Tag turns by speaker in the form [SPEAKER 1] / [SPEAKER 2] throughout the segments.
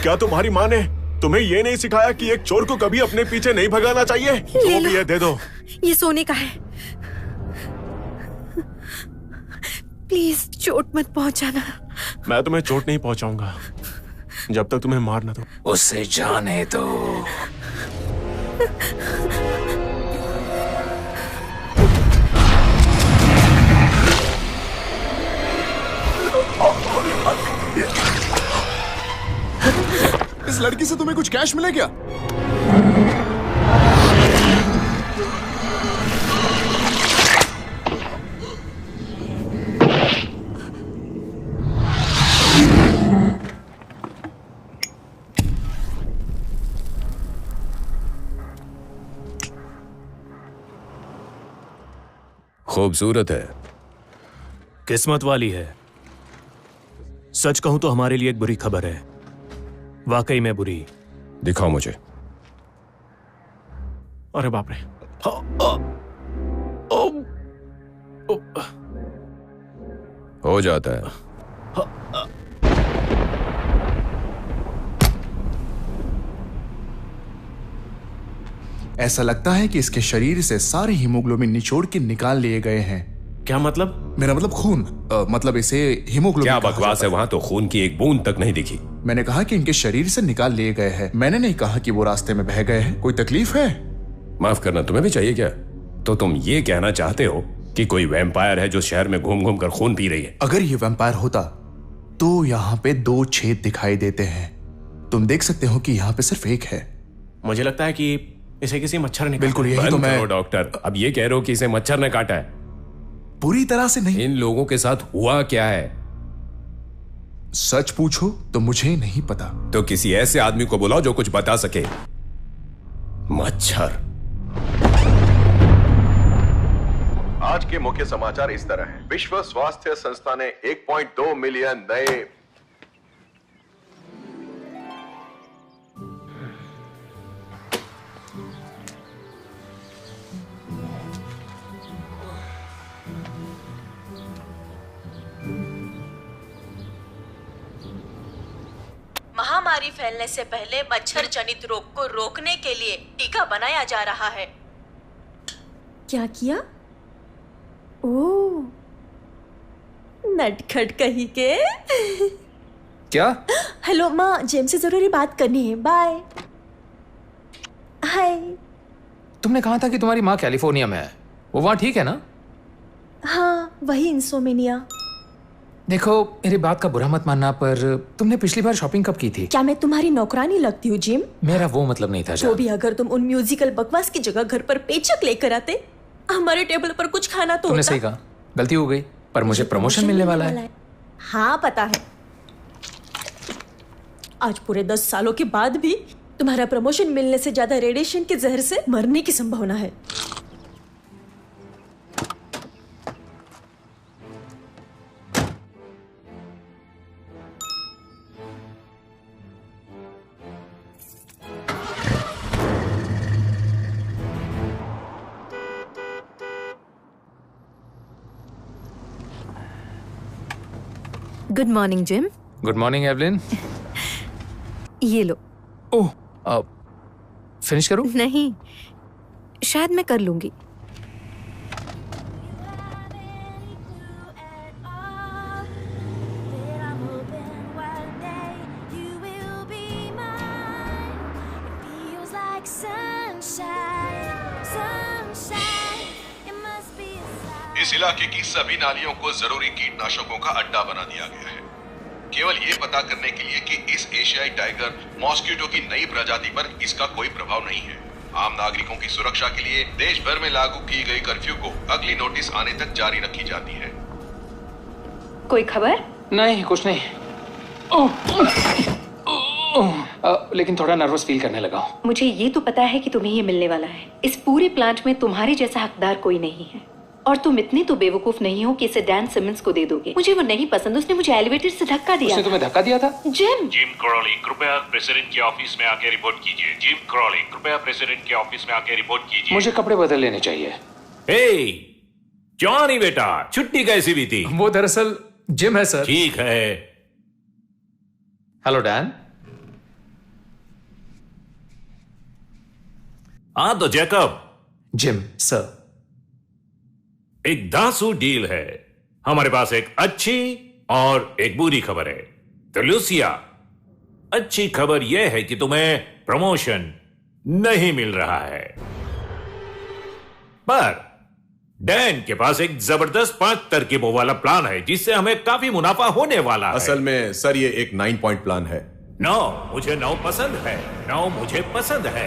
[SPEAKER 1] क्या तुम्हारी माँ ने तुम्हें ये नहीं सिखाया कि एक चोर को कभी अपने पीछे नहीं भगाना चाहिए? जो भी है दे दो।
[SPEAKER 2] ये सोने का है, प्लीज चोट मत पहुंचाना।
[SPEAKER 1] मैं तुम्हें चोट नहीं पहुंचाऊंगा जब तक तुम्हें मार न दो।
[SPEAKER 3] उसे जाने दो।
[SPEAKER 4] इस लड़की से तुम्हें कुछ कैश मिले क्या?
[SPEAKER 3] खूबसूरत है,
[SPEAKER 5] किस्मत वाली है। सच कहूं तो हमारे लिए एक बुरी खबर है, वाकई में बुरी।
[SPEAKER 3] दिखाओ मुझे।
[SPEAKER 1] अरे बाप रे।
[SPEAKER 3] हो जाता है।
[SPEAKER 4] ऐसा लगता है कि इसके शरीर से सारे हीमोग्लोबिन निचोड़ के निकाल लिए गए हैं।
[SPEAKER 1] क्या मतलब?
[SPEAKER 4] मेरा मतलब खून, मतलब इसे हीमोग्लोबिन
[SPEAKER 3] क्या
[SPEAKER 4] कहा
[SPEAKER 3] बकवास
[SPEAKER 4] जाता
[SPEAKER 3] है? वहां तो खून की एक बूंद तक नहीं दिखी।
[SPEAKER 4] मैंने कहा कि इनके शरीर से निकाल लिए गए हैं। मैंने नहीं कहा कि वो रास्ते में बह गए हैं। कोई तकलीफ है?
[SPEAKER 3] माफ करना, तुम्हें भी चाहिए क्या? तो तुम ये कहना चाहते हो कि कोई वैम्पायर है जो शहर में घूम घूम कर खून पी रही है?
[SPEAKER 4] अगर ये वैम्पायर होता तो यहाँ पे 2 छेद दिखाई देते हैं। तुम देख सकते हो कि यहाँ पे सिर्फ एक है।
[SPEAKER 1] मुझे लगता है कि इसे किसी मच्छर ने।
[SPEAKER 4] बिल्कुल यही तो मैं।
[SPEAKER 3] डॉक्टर, अब ये कह रहे हो कि इसे मच्छर ने काटा है?
[SPEAKER 4] पूरी तरह से नहीं।
[SPEAKER 3] इन लोगों के साथ हुआ क्या है?
[SPEAKER 4] सच पूछो तो मुझे नहीं पता।
[SPEAKER 3] तो किसी ऐसे आदमी को बुलाओ जो कुछ बता सके। मच्छर।
[SPEAKER 6] आज के मुख्य समाचार इस तरह हैं। विश्व स्वास्थ्य संस्था ने 1.2 मिलियन नए
[SPEAKER 7] महामारी फैलने से पहले मच्छर जनित रोग को रोकने के लिए टीका बनाया जा रहा है।
[SPEAKER 2] क्या किया? ओह, नटखट कहीं के।
[SPEAKER 3] क्या?
[SPEAKER 2] हेलो माँ, जेम्स से जरूरी बात करनी है। बाय। हाय।
[SPEAKER 8] तुमने कहा था कि तुम्हारी माँ कैलिफोर्निया में है, वो वहाँ ठीक है ना?
[SPEAKER 2] हाँ, वही इंसोमेनिया।
[SPEAKER 8] देखो, मेरी बात का बुरा मत मानना, पर तुमने पिछली बार शॉपिंग कब की थी?
[SPEAKER 2] क्या मैं तुम्हारी नौकरानी लगती हूँ जिम?
[SPEAKER 8] मेरा वो मतलब नहीं था।
[SPEAKER 2] जो भी, अगर तुम उन म्यूजिकल बकवास की जगह घर पर पेचक लेकर आते, हमारे टेबल पर कुछ खाना तो
[SPEAKER 8] तुमने
[SPEAKER 2] होता।
[SPEAKER 8] सही कहा, गलती हो गई, पर मुझे प्रमोशन मिलने वाला है।
[SPEAKER 2] हाँ पता है। आज पूरे 10 सालों के बाद भी तुम्हारा प्रमोशन मिलने से ज्यादा रेडिएशन के जहर से मरने की संभावना है। Good morning gym.
[SPEAKER 8] Good morning Evelyn.
[SPEAKER 2] ये लो।
[SPEAKER 8] ओह, फिनिश करूं?
[SPEAKER 2] नहीं, शायद मैं कर लूंगी।
[SPEAKER 6] इस इलाके की सभी नालियों को जरूरी कीटनाशकों का अड्डा बना दिया गया है, केवल ये पता करने के लिए कि इस एशियाई टाइगर मॉस्किटो की नई प्रजाति पर इसका कोई प्रभाव नहीं है। आम नागरिकों की सुरक्षा के लिए देश भर में लागू की गई कर्फ्यू को अगली नोटिस आने तक जारी रखी जाती है।
[SPEAKER 7] कोई खबर?
[SPEAKER 8] नहीं, कुछ नहीं। लेकिन थोड़ा नर्वस फील करने लगा हूँ।
[SPEAKER 7] मुझे ये तो पता है कि तुम्हें ये मिलने वाला है। इस पूरे प्लांट में तुम्हारे जैसा हकदार कोई नहीं है, और तुम इतने तो बेवकूफ नहीं हो कि इसे डैन सिमंस को दे दोगे। मुझे वो नहीं पसंद, उसने मुझे एलिवेटर से धक्का दिया।
[SPEAKER 8] उसने तुम्हें धक्का दिया था?
[SPEAKER 9] जिम क्रॉली, कृपया प्रेसिडेंट के ऑफिस में आके रिपोर्ट कीजिए। जिम क्रॉली, कृपया प्रेसिडेंट के ऑफिस में आके रिपोर्ट कीजिए।
[SPEAKER 8] मुझे कपड़े बदल लेने चाहिए।
[SPEAKER 9] क्यों नहीं बेटा, छुट्टी कैसी बीती?
[SPEAKER 8] वो दरअसल जिम है सर।
[SPEAKER 9] ठीक है।
[SPEAKER 8] Hello Dan.
[SPEAKER 9] हाँ तो जैकब,
[SPEAKER 8] जिम सर।
[SPEAKER 9] एक दांसू डील है। हमारे पास एक अच्छी और एक बुरी खबर है। तो लूसिया, अच्छी खबर यह है कि तुम्हें प्रमोशन नहीं मिल रहा है, पर डैन के पास एक जबरदस्त 5 तरकीबों वाला प्लान है जिससे हमें काफी मुनाफा होने वाला है।
[SPEAKER 1] असल में सर ये एक 9 पॉइंट प्लान है।
[SPEAKER 9] 9 मुझे 9 पसंद है। 9 मुझे पसंद है।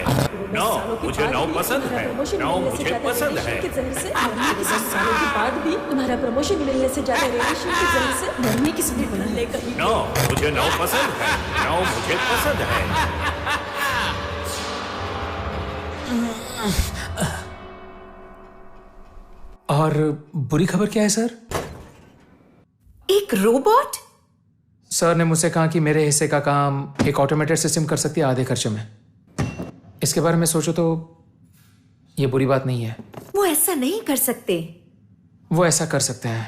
[SPEAKER 9] 9 मुझे 9 पसंद है। 9 मुझे पसंद है।
[SPEAKER 2] 10 सालों के बाद भी तुम्हारा प्रमोशन मिलने से ज्यादा रेडिएशन के जहर से मरने की सुबह बना ले कहीं।
[SPEAKER 9] 9 मुझे 9 पसंद है। 9 मुझे पसंद है।
[SPEAKER 8] और बुरी खबर क्या है सर?
[SPEAKER 7] एक रोबोट?
[SPEAKER 8] सर ने मुझसे कहा कि मेरे हिस्से का काम एक ऑटोमेटेड सिस्टम कर सकती है आधे खर्चे में। इसके बारे में सोचो तो ये बुरी बात नहीं है।
[SPEAKER 7] वो ऐसा नहीं कर सकते।
[SPEAKER 8] वो ऐसा कर सकते हैं।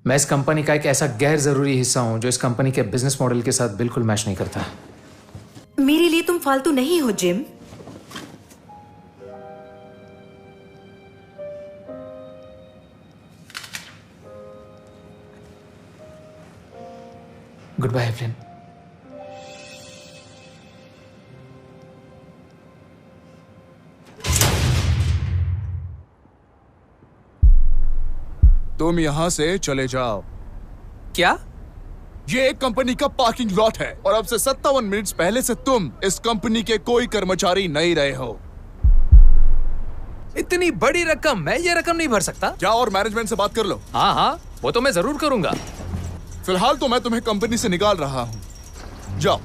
[SPEAKER 8] मैं इस कंपनी का एक ऐसा गैर जरूरी हिस्सा हूं जो इस कंपनी के बिजनेस मॉडल के साथ बिल्कुल मैच नहीं करता।
[SPEAKER 7] मेरे लिए तुम फालतू नहीं हो जिम।
[SPEAKER 8] Good bye Evelyn.
[SPEAKER 4] तुम यहां से चले जाओ।
[SPEAKER 8] क्या?
[SPEAKER 4] ये एक कंपनी का पार्किंग लॉट है और अब से 57 मिनट पहले से तुम इस कंपनी के कोई कर्मचारी नहीं रहे हो।
[SPEAKER 8] इतनी बड़ी रकम, मैं ये रकम नहीं भर सकता।
[SPEAKER 4] जाओ और मैनेजमेंट से बात कर लो।
[SPEAKER 8] हाँ हाँ, वो तो मैं जरूर करूंगा।
[SPEAKER 4] फिलहाल तो मैं तुम्हें कंपनी से निकाल रहा हूं। जाओ।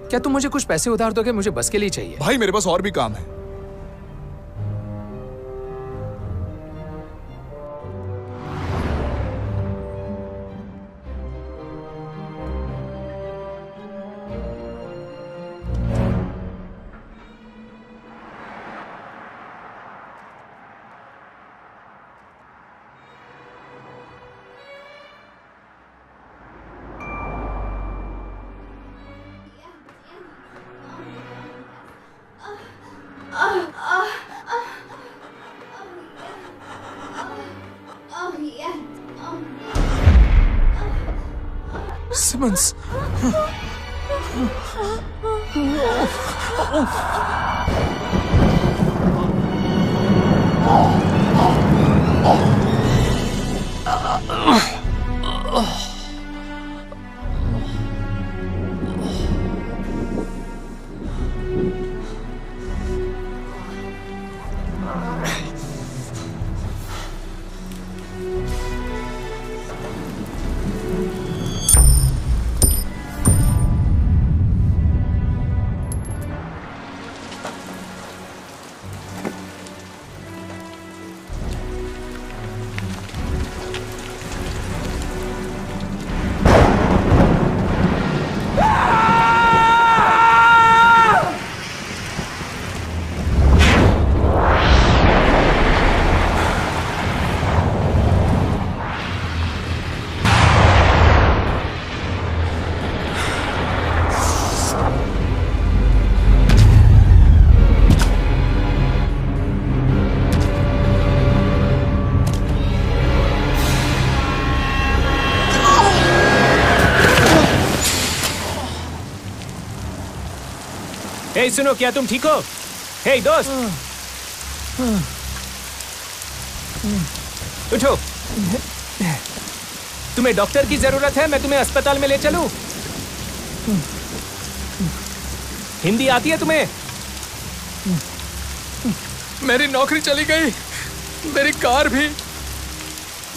[SPEAKER 8] क्या तुम मुझे कुछ पैसे उधार दोगे? मुझे बस के लिए चाहिए।
[SPEAKER 4] भाई मेरे पास और भी काम है। सिमंस।
[SPEAKER 5] हे सुनो, क्या तुम ठीक हो? हे दोस्त, उठो। तुम्हें डॉक्टर की जरूरत है? मैं तुम्हें अस्पताल में ले चलूं? हिंदी आती है तुम्हें?
[SPEAKER 8] मेरी नौकरी चली गई, मेरी कार भी,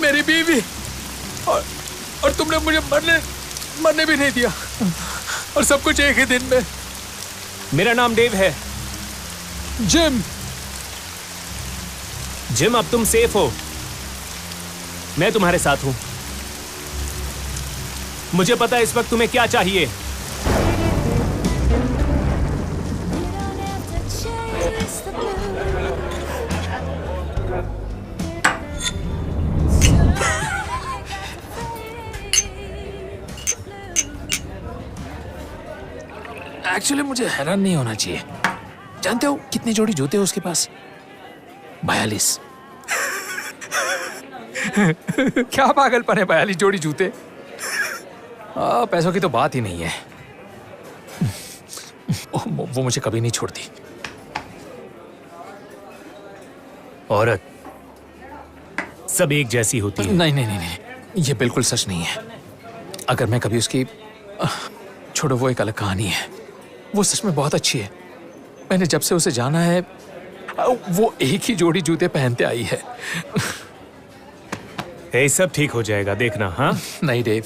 [SPEAKER 8] मेरी बीवी, और तुमने मुझे मरने भी नहीं दिया, और सब कुछ एक ही दिन में।
[SPEAKER 5] मेरा नाम डेव है।
[SPEAKER 8] जिम।
[SPEAKER 5] जिम, अब तुम सेफ हो। मैं तुम्हारे साथ हूं। मुझे पता है इस वक्त तुम्हें क्या चाहिए।
[SPEAKER 8] एक्चुअली मुझे हैरान नहीं होना चाहिए। जानते हो कितनी जोड़ी जूते हो उसके पास? 42। क्या पागलपन है 42 जोड़ी जूते? पैसों की तो बात ही नहीं है। वो मुझे कभी नहीं छोड़ती।
[SPEAKER 5] औरत सब एक जैसी होती है।
[SPEAKER 8] नहीं नहीं नहीं नहीं, ये बिल्कुल सच नहीं है। अगर मैं कभी उसकी छोड़ो, वो एक अलग कहानी है। वो सच में बहुत अच्छी है। मैंने जब से उसे जाना है वो एक ही जोड़ी जूते पहनते आई है।
[SPEAKER 5] ये सब ठीक हो जाएगा, देखना। हाँ
[SPEAKER 8] नहीं डेव,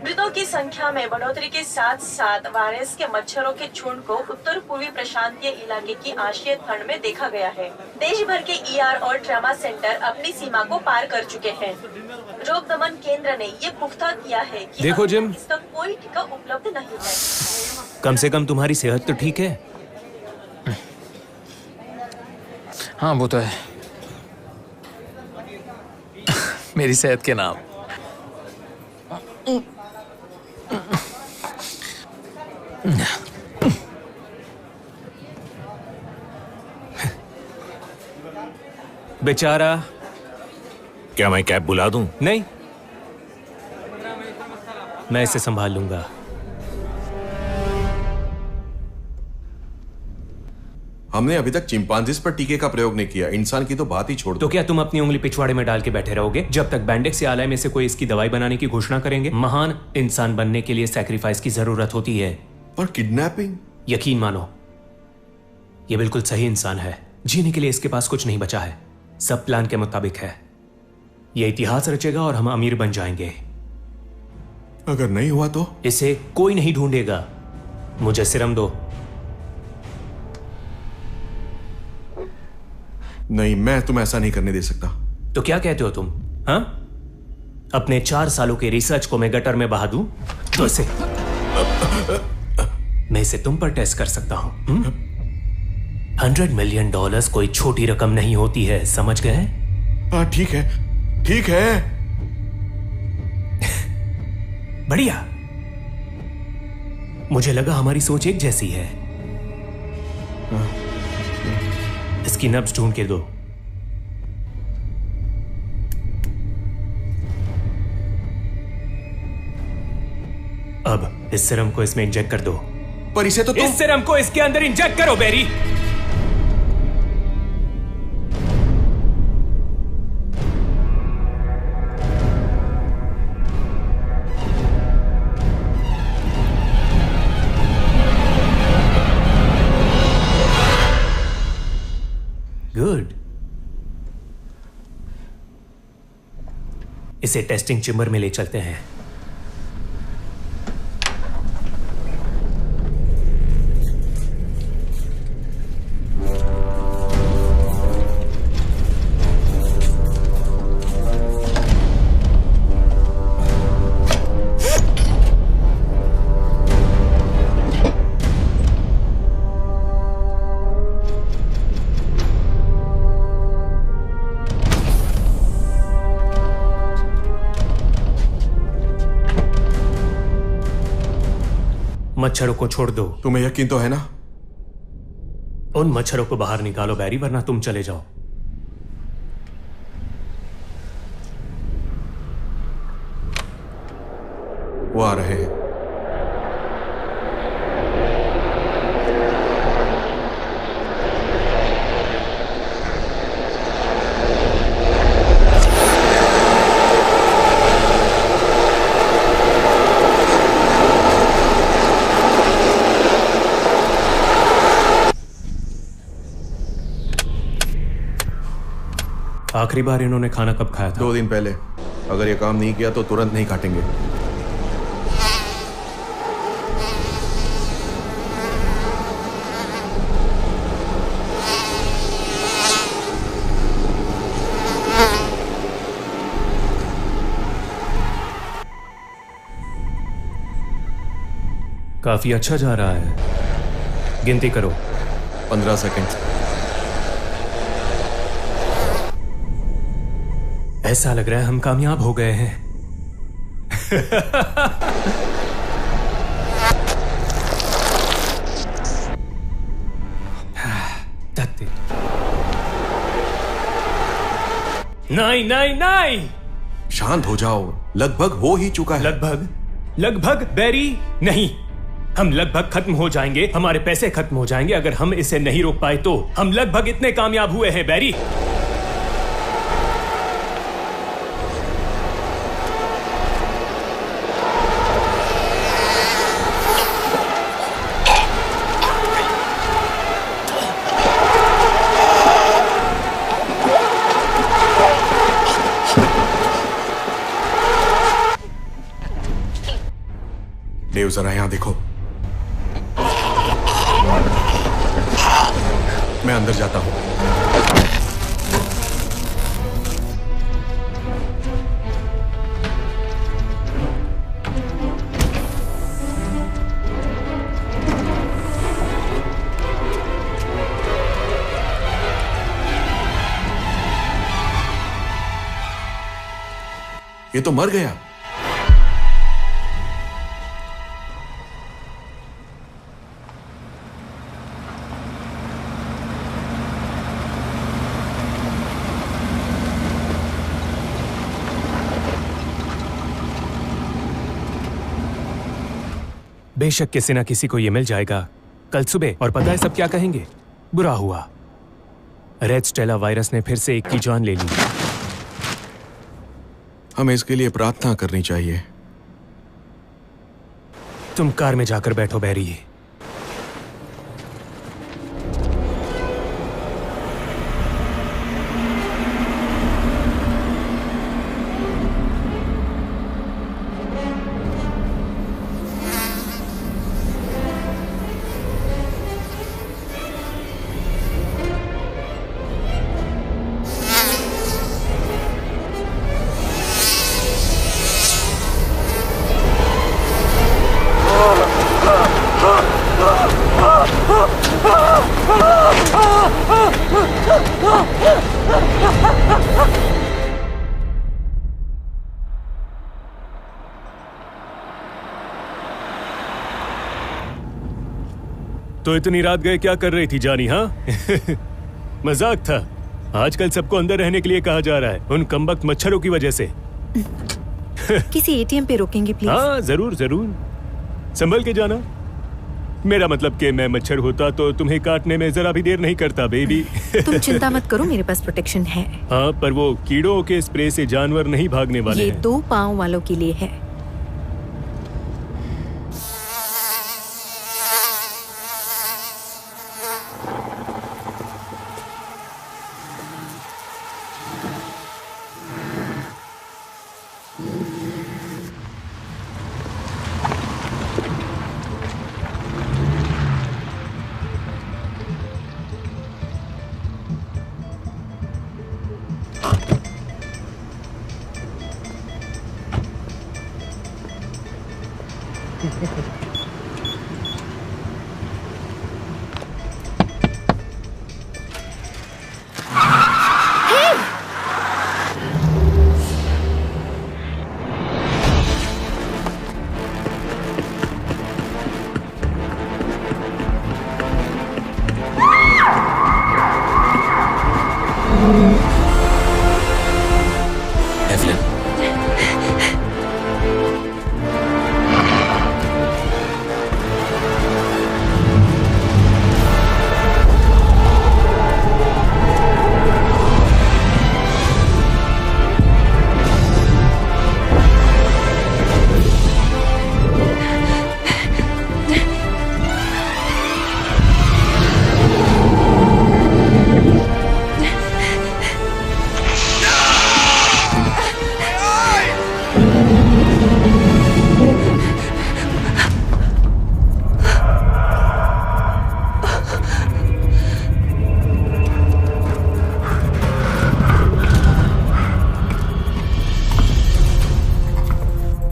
[SPEAKER 2] मृतों की संख्या में बढ़ोतरी के साथ साथ वायरस के मच्छरों के झुंड को उत्तर पूर्वी प्रशांतीय इलाके की आशिया खंड में देखा गया है। देश भर के ER और ट्रामा सेंटर अपनी सीमा को पार कर चुके हैं। रोग दमन केंद्र ने ये पुख्ता किया है कि
[SPEAKER 5] देखो जिम,
[SPEAKER 2] इसका कोई टीका उपलब्ध नहीं है।
[SPEAKER 5] कम से कम तुम्हारी सेहत तो ठीक है।
[SPEAKER 8] हाँ वो तो है। मेरी सेहत के नाम।
[SPEAKER 5] बेचारा।
[SPEAKER 9] क्या मैं कैब बुला दूं?
[SPEAKER 5] नहीं, मैं इसे संभाल लूंगा।
[SPEAKER 1] हमने अभी तक चिंपांजीज पर टीके का प्रयोग नहीं किया, इंसान की तो बात ही छोड़ दो।
[SPEAKER 5] तो क्या तुम अपनी उंगली पिछवाड़े में डाल के बैठे रहोगे जब तक बैंडेक्स या आलय में से कोई इसकी दवाई बनाने की घोषणा करेंगे? महान इंसान बनने के लिए सैक्रिफाइस की जरूरत होती है।
[SPEAKER 1] पर किडनैपिंग?
[SPEAKER 5] यकीन मानो, ये बिल्कुल सही इंसान है। जीने के लिए इसके पास कुछ नहीं बचा है। सब प्लान के मुताबिक है। ये इतिहास रचेगा और हम अमीर बन जाएंगे।
[SPEAKER 1] अगर नहीं हुआ तो?
[SPEAKER 5] इसे कोई नहीं ढूंढेगा। मुझे सिरम दो।
[SPEAKER 1] नहीं, मैं तुम्हें ऐसा नहीं करने दे सकता।
[SPEAKER 5] तो क्या कहते हो तुम? हाँ, अपने 4 सालों के रिसर्च को मैं गटर में बहा दूं? तो इसे मैं इसे तुम पर टेस्ट कर सकता हूं। $100 मिलियन कोई छोटी रकम नहीं होती है, समझ गए?
[SPEAKER 1] हाँ ठीक है, ठीक है।
[SPEAKER 5] बढ़िया। मुझे लगा हमारी सोच एक जैसी है। इसकी नब्ज ढूंढ के दो। अब इस सिरम को इसमें इंजेक्ट कर दो।
[SPEAKER 1] पर इसे तो
[SPEAKER 5] इस सिरम को इसके अंदर इंजेक्ट करो बेरी। गुड। इसे टेस्टिंग चेम्बर में ले चलते हैं। मच्छरों को छोड़ दो।
[SPEAKER 1] तुम्हें यकीन तो है ना?
[SPEAKER 5] उन मच्छरों को बाहर निकालो बैरी, वरना तुम चले जाओ।
[SPEAKER 1] वो आ रहे हैं।
[SPEAKER 5] आखिरी बार इन्होंने खाना कब खाया था?
[SPEAKER 1] 2 दिन पहले। अगर ये काम नहीं किया तो तुरंत नहीं काटेंगे।
[SPEAKER 5] काफी अच्छा जा रहा है। गिनती करो।
[SPEAKER 1] 15 सेकंड।
[SPEAKER 5] ऐसा लग रहा है हम कामयाब हो गए हैं। नहीं नहीं नहीं।
[SPEAKER 10] शांत हो जाओ, लगभग हो ही चुका है।
[SPEAKER 5] लगभग बैरी नहीं। हम लगभग खत्म हो जाएंगे, हमारे पैसे खत्म हो जाएंगे अगर हम इसे नहीं रोक पाए तो। हम लगभग इतने कामयाब हुए हैं बैरी।
[SPEAKER 10] देव, जरा यहां देखो। मैं अंदर जाता हूं। ये तो मर गया।
[SPEAKER 5] बेशक किसी ना किसी को ये मिल जाएगा कल सुबह, और पता है सब क्या कहेंगे? बुरा हुआ, रेड स्टेला वायरस ने फिर से एक की जान ले ली।
[SPEAKER 10] हमें इसके लिए प्रार्थना करनी चाहिए।
[SPEAKER 5] तुम कार में जाकर बैठो बैरी। तो इतनी रात गए क्या कर रही थी जानी? हाँ मजाक था। आजकल सबको अंदर रहने के लिए कहा जा रहा है, उन कमबख्त मच्छरों की वजह से।
[SPEAKER 11] किसी एटीएम पे रोकेंगे प्लीज?
[SPEAKER 5] हाँ जरूर जरूर, संभल के जाना। मेरा मतलब कि मैं मच्छर होता तो तुम्हें काटने में जरा भी देर नहीं करता बेबी।
[SPEAKER 11] तुम चिंता मत करो, मेरे पास प्रोटेक्शन है।
[SPEAKER 5] हाँ, पर वो कीड़ों के स्प्रे से जानवर नहीं भागने वाले
[SPEAKER 11] ये
[SPEAKER 5] हैं।
[SPEAKER 11] 2 पाँव वालों के लिए है।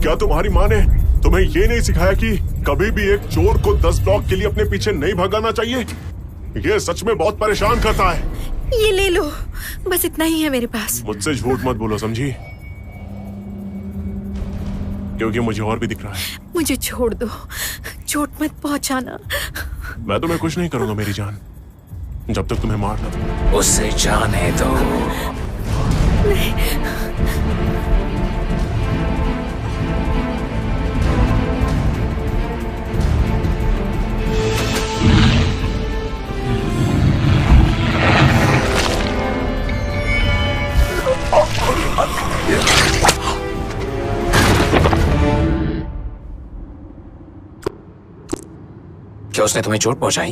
[SPEAKER 1] क्या तुम्हारी माँ ने तुम्हें ये नहीं सिखाया कि कभी भी एक चोर को 10 ब्लॉक के लिए अपने पीछे नहीं भगाना चाहिए? ये सच में बहुत परेशान करता है।
[SPEAKER 11] ये ले लो, बस इतना ही है मेरे पास।
[SPEAKER 1] मुझसे झूठ मत बोलो, समझी? क्योंकि मुझे और भी दिख रहा है।
[SPEAKER 11] मुझे छोड़ दो, चोट मत पहुंचाना।
[SPEAKER 1] मैं तुम्हें कुछ नहीं करूंगा मेरी जान, जब तक तुम्हें मार न दूं।
[SPEAKER 8] उसे जाने दो। क्या उसने तुम्हें चोट पहुंचाई?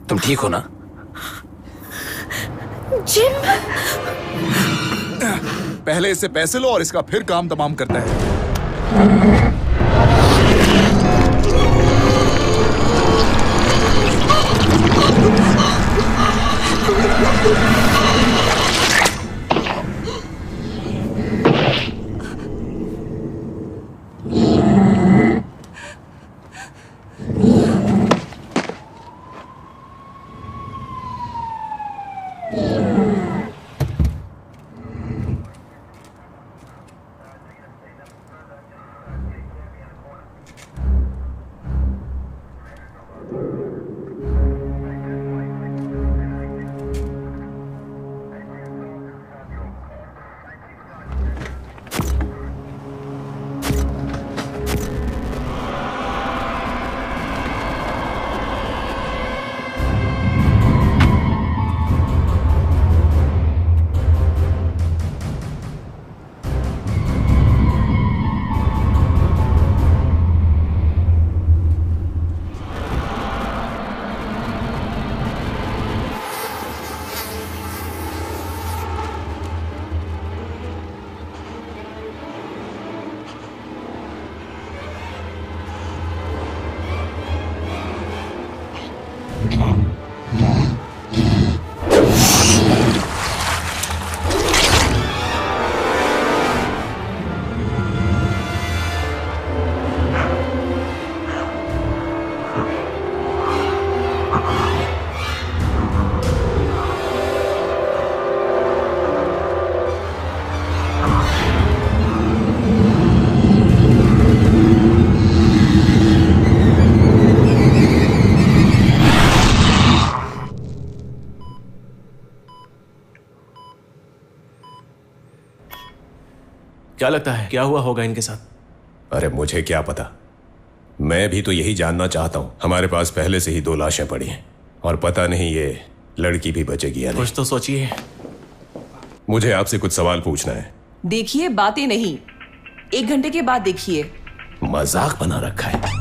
[SPEAKER 8] तुम ठीक हो ना?
[SPEAKER 11] जिम,
[SPEAKER 4] पहले इससे पैसे लो और इसका फिर काम तमाम करता है।
[SPEAKER 5] क्या लगता है क्या हुआ होगा इनके साथ?
[SPEAKER 3] अरे मुझे क्या पता, मैं भी तो यही जानना चाहता हूं। हमारे पास पहले से ही 2 लाशें पड़ी हैं और पता नहीं ये लड़की भी बचेगी या नहीं।
[SPEAKER 5] कुछ तो सोचिए।
[SPEAKER 3] मुझे आपसे कुछ सवाल पूछना है।
[SPEAKER 12] देखिए, बातें नहीं, 1 घंटे के बाद देखिए।
[SPEAKER 3] मजाक बना रखा है।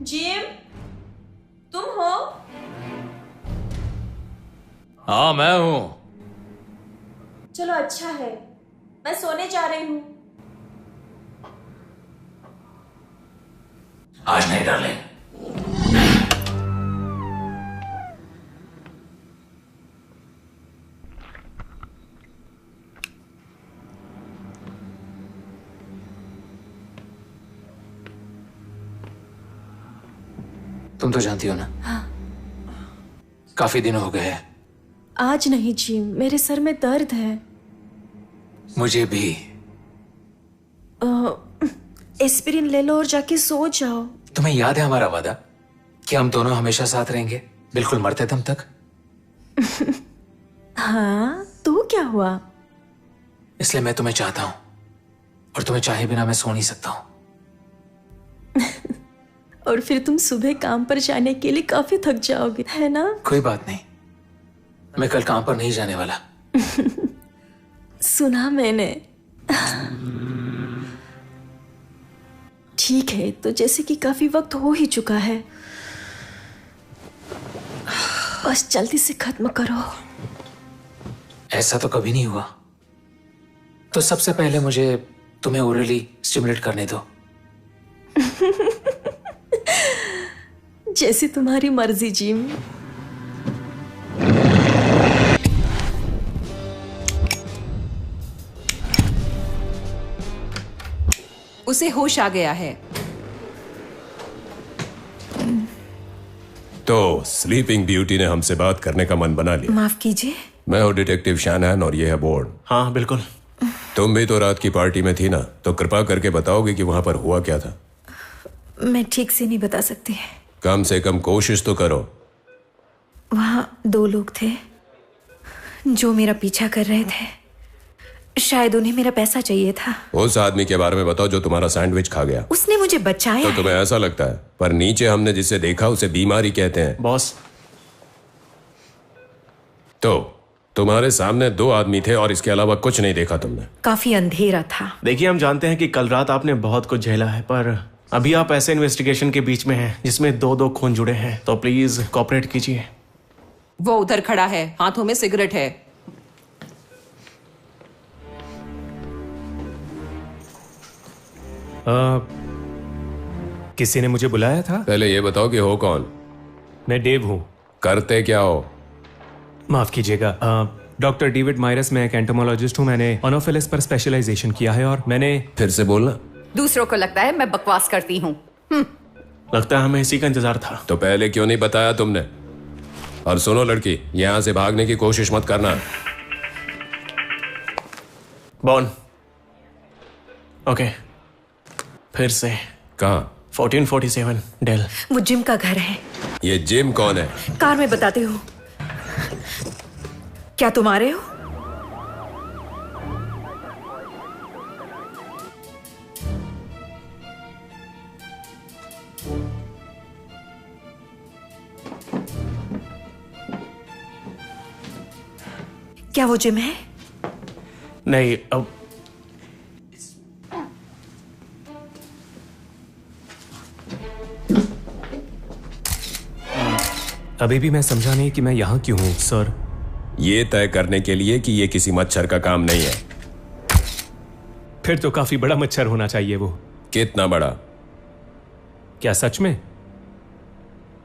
[SPEAKER 2] जिम, तुम हो?
[SPEAKER 8] हाँ, मैं हूं।
[SPEAKER 2] चलो अच्छा है, मैं सोने जा रही हूँ।
[SPEAKER 8] आज नहीं डार्लिंग। तुम तो जानती हो ना,
[SPEAKER 11] हाँ।
[SPEAKER 8] काफी दिन हो गए हैं।
[SPEAKER 11] आज नहीं जिम, मेरे सर में दर्द है।
[SPEAKER 8] मुझे भी।
[SPEAKER 11] एस्पिरिन ले लो और जाके सो जाओ।
[SPEAKER 8] तुम्हें याद है हमारा वादा कि हम दोनों हमेशा साथ रहेंगे, बिल्कुल मरते दम तक?
[SPEAKER 11] हाँ, तो क्या हुआ?
[SPEAKER 8] इसलिए मैं तुम्हें चाहता हूं और तुम्हें चाहे बिना मैं सो नहीं सकता हूं।
[SPEAKER 11] और फिर तुम सुबह काम पर जाने के लिए काफी थक जाओगे, है ना?
[SPEAKER 8] कोई बात नहीं, मैं कल काम पर नहीं जाने वाला।
[SPEAKER 11] सुना मैंने। ठीक है, तो जैसे कि काफी वक्त हो ही चुका है, बस जल्दी से खत्म करो।
[SPEAKER 8] ऐसा तो कभी नहीं हुआ, तो सबसे पहले मुझे तुम्हें ओरली स्टिमुलेट करने दो।
[SPEAKER 11] जैसी तुम्हारी मर्जी जिम।
[SPEAKER 12] उसे होश आ गया है।
[SPEAKER 3] तो स्लीपिंग ब्यूटी ने हमसे बात करने का मन बना लिया।
[SPEAKER 11] माफ कीजिए।
[SPEAKER 3] मैं हूँ डिटेक्टिव शैनहन और ये है बोर्ड।
[SPEAKER 8] हाँ बिल्कुल।
[SPEAKER 3] तुम भी तो रात की पार्टी में थी ना, तो कृपा करके बताओगे कि वहां पर हुआ क्या था?
[SPEAKER 11] मैं ठीक से नहीं बता सकती।
[SPEAKER 3] कम से कम कोशिश तो करो।
[SPEAKER 11] वहाँ 2 लोग थे जो मेरा पीछा कर रहे थे। शायद उन्हें मेरा पैसा चाहिए था।
[SPEAKER 3] उस आदमी के बारे में बताओ जो तुम्हारा सैंडविच खा गया।
[SPEAKER 11] उसने मुझे बचाया।
[SPEAKER 3] तो तुम्हें ऐसा लगता है, पर नीचे हमने जिसे देखा उसे बीमारी कहते हैं।
[SPEAKER 8] बॉस,
[SPEAKER 3] तो तुम्हारे सामने 2 आदमी थे और इसके अलावा कुछ नहीं देखा तुमने?
[SPEAKER 11] काफी अंधेरा था।
[SPEAKER 8] देखिए हम जानते हैं कि कल रात आपने बहुत कुछ झेला है, पर अभी आप ऐसे इन्वेस्टिगेशन के बीच में हैं जिसमें 2 खून जुड़े हैं, तो प्लीज कोऑपरेट कीजिए।
[SPEAKER 12] वो उधर खड़ा है, हाथों में सिगरेट है।
[SPEAKER 5] किसी ने मुझे बुलाया था?
[SPEAKER 3] पहले ये बताओ कि हो कौन?
[SPEAKER 5] मैं डेव हूँ।
[SPEAKER 3] करते क्या हो?
[SPEAKER 5] माफ कीजिएगा, डॉक्टर डेविड मायरस, मैं एक एंटोमोलॉजिस्ट हूँ। मैंने ऑनोफिलिस पर स्पेशलाइजेशन किया है और मैंने...
[SPEAKER 3] फिर से बोलना।
[SPEAKER 13] दूसरों को लगता है मैं बकवास करती हूँ।
[SPEAKER 8] लगता है हमें इसी का इंतजार था।
[SPEAKER 3] तो पहले क्यों नहीं बताया तुमने? और सुनो लड़की, यहाँ से भागने की कोशिश मत करना।
[SPEAKER 8] बॉन, ओके, फिर से।
[SPEAKER 3] कहाँ?
[SPEAKER 8] 1447 डेल।
[SPEAKER 11] वो जिम का घर है।
[SPEAKER 3] ये जिम कौन है?
[SPEAKER 11] कार में बताती हूँ। क्या तुम आ रहे हो? क्या वो जिम है?
[SPEAKER 8] नहीं, अब
[SPEAKER 5] अभी भी मैं समझा नहीं कि मैं यहाँ क्यों हूँ सर।
[SPEAKER 3] ये तय करने के लिए कि ये किसी मच्छर का काम नहीं है।
[SPEAKER 5] फिर तो काफी बड़ा मच्छर होना चाहिए। वो
[SPEAKER 3] कितना बड़ा?
[SPEAKER 5] क्या सच में?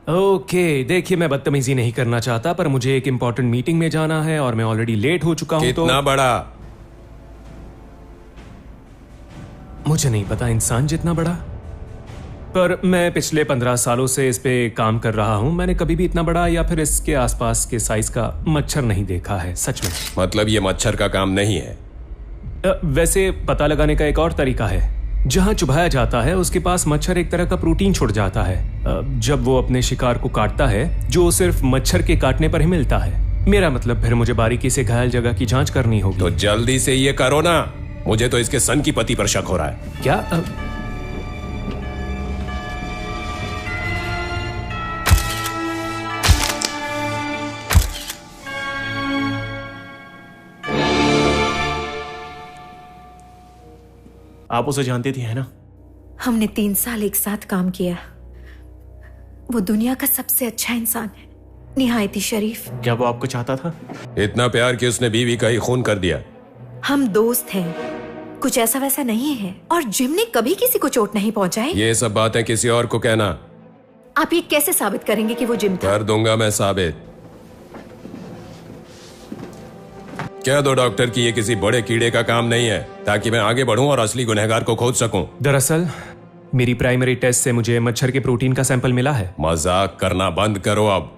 [SPEAKER 5] ओके, देखिए मैं बदतमीजी नहीं करना चाहता, पर मुझे एक इंपॉर्टेंट मीटिंग में जाना है और मैं ऑलरेडी लेट हो चुका हूं।
[SPEAKER 3] कितना बड़ा?
[SPEAKER 5] मुझे नहीं पता इंसान जितना बड़ा, पर मैं पिछले 15 सालों से इस पे काम कर रहा हूं। मैंने कभी भी इतना बड़ा या फिर इसके आसपास के साइज का मच्छर नहीं देखा है, सच में।
[SPEAKER 3] मतलब ये मच्छर का काम नहीं है?
[SPEAKER 5] वैसे पता लगाने का एक और तरीका है। जहां चुभाया जाता है उसके पास मच्छर एक तरह का प्रोटीन छोड़ जाता है जब वो अपने शिकार को काटता है, जो सिर्फ मच्छर के काटने पर ही मिलता है। मेरा मतलब फिर मुझे बारीकी से घायल जगह की जांच करनी होगी।
[SPEAKER 3] तो जल्दी से ये करो ना, मुझे तो इसके सन की पति पर शक हो रहा है।
[SPEAKER 5] क्या?
[SPEAKER 8] आप उसे जानती थी, है ना?
[SPEAKER 11] हमने 3 साल एक साथ काम किया। वो दुनिया का सबसे अच्छा इंसान है, निहायती शरीफ।
[SPEAKER 8] क्या वो आपको चाहता था?
[SPEAKER 3] इतना प्यार कि उसने बीवी का ही खून कर दिया।
[SPEAKER 11] हम दोस्त हैं, कुछ ऐसा वैसा नहीं है। और जिम ने कभी किसी को चोट नहीं पहुंचाई।
[SPEAKER 3] ये सब बातें किसी और को कहना।
[SPEAKER 11] आप ये कैसे साबित करेंगे कि वो जिम था?
[SPEAKER 3] कर दूंगा मैं साबित। कह दो डॉक्टर कि ये किसी बड़े कीड़े का काम नहीं है, ताकि मैं आगे बढ़ूं और असली गुनहगार को खोज सकूं।
[SPEAKER 5] दरअसल मेरी प्राइमरी टेस्ट से मुझे मच्छर के प्रोटीन का सैंपल मिला है।
[SPEAKER 3] मजाक करना बंद करो अब।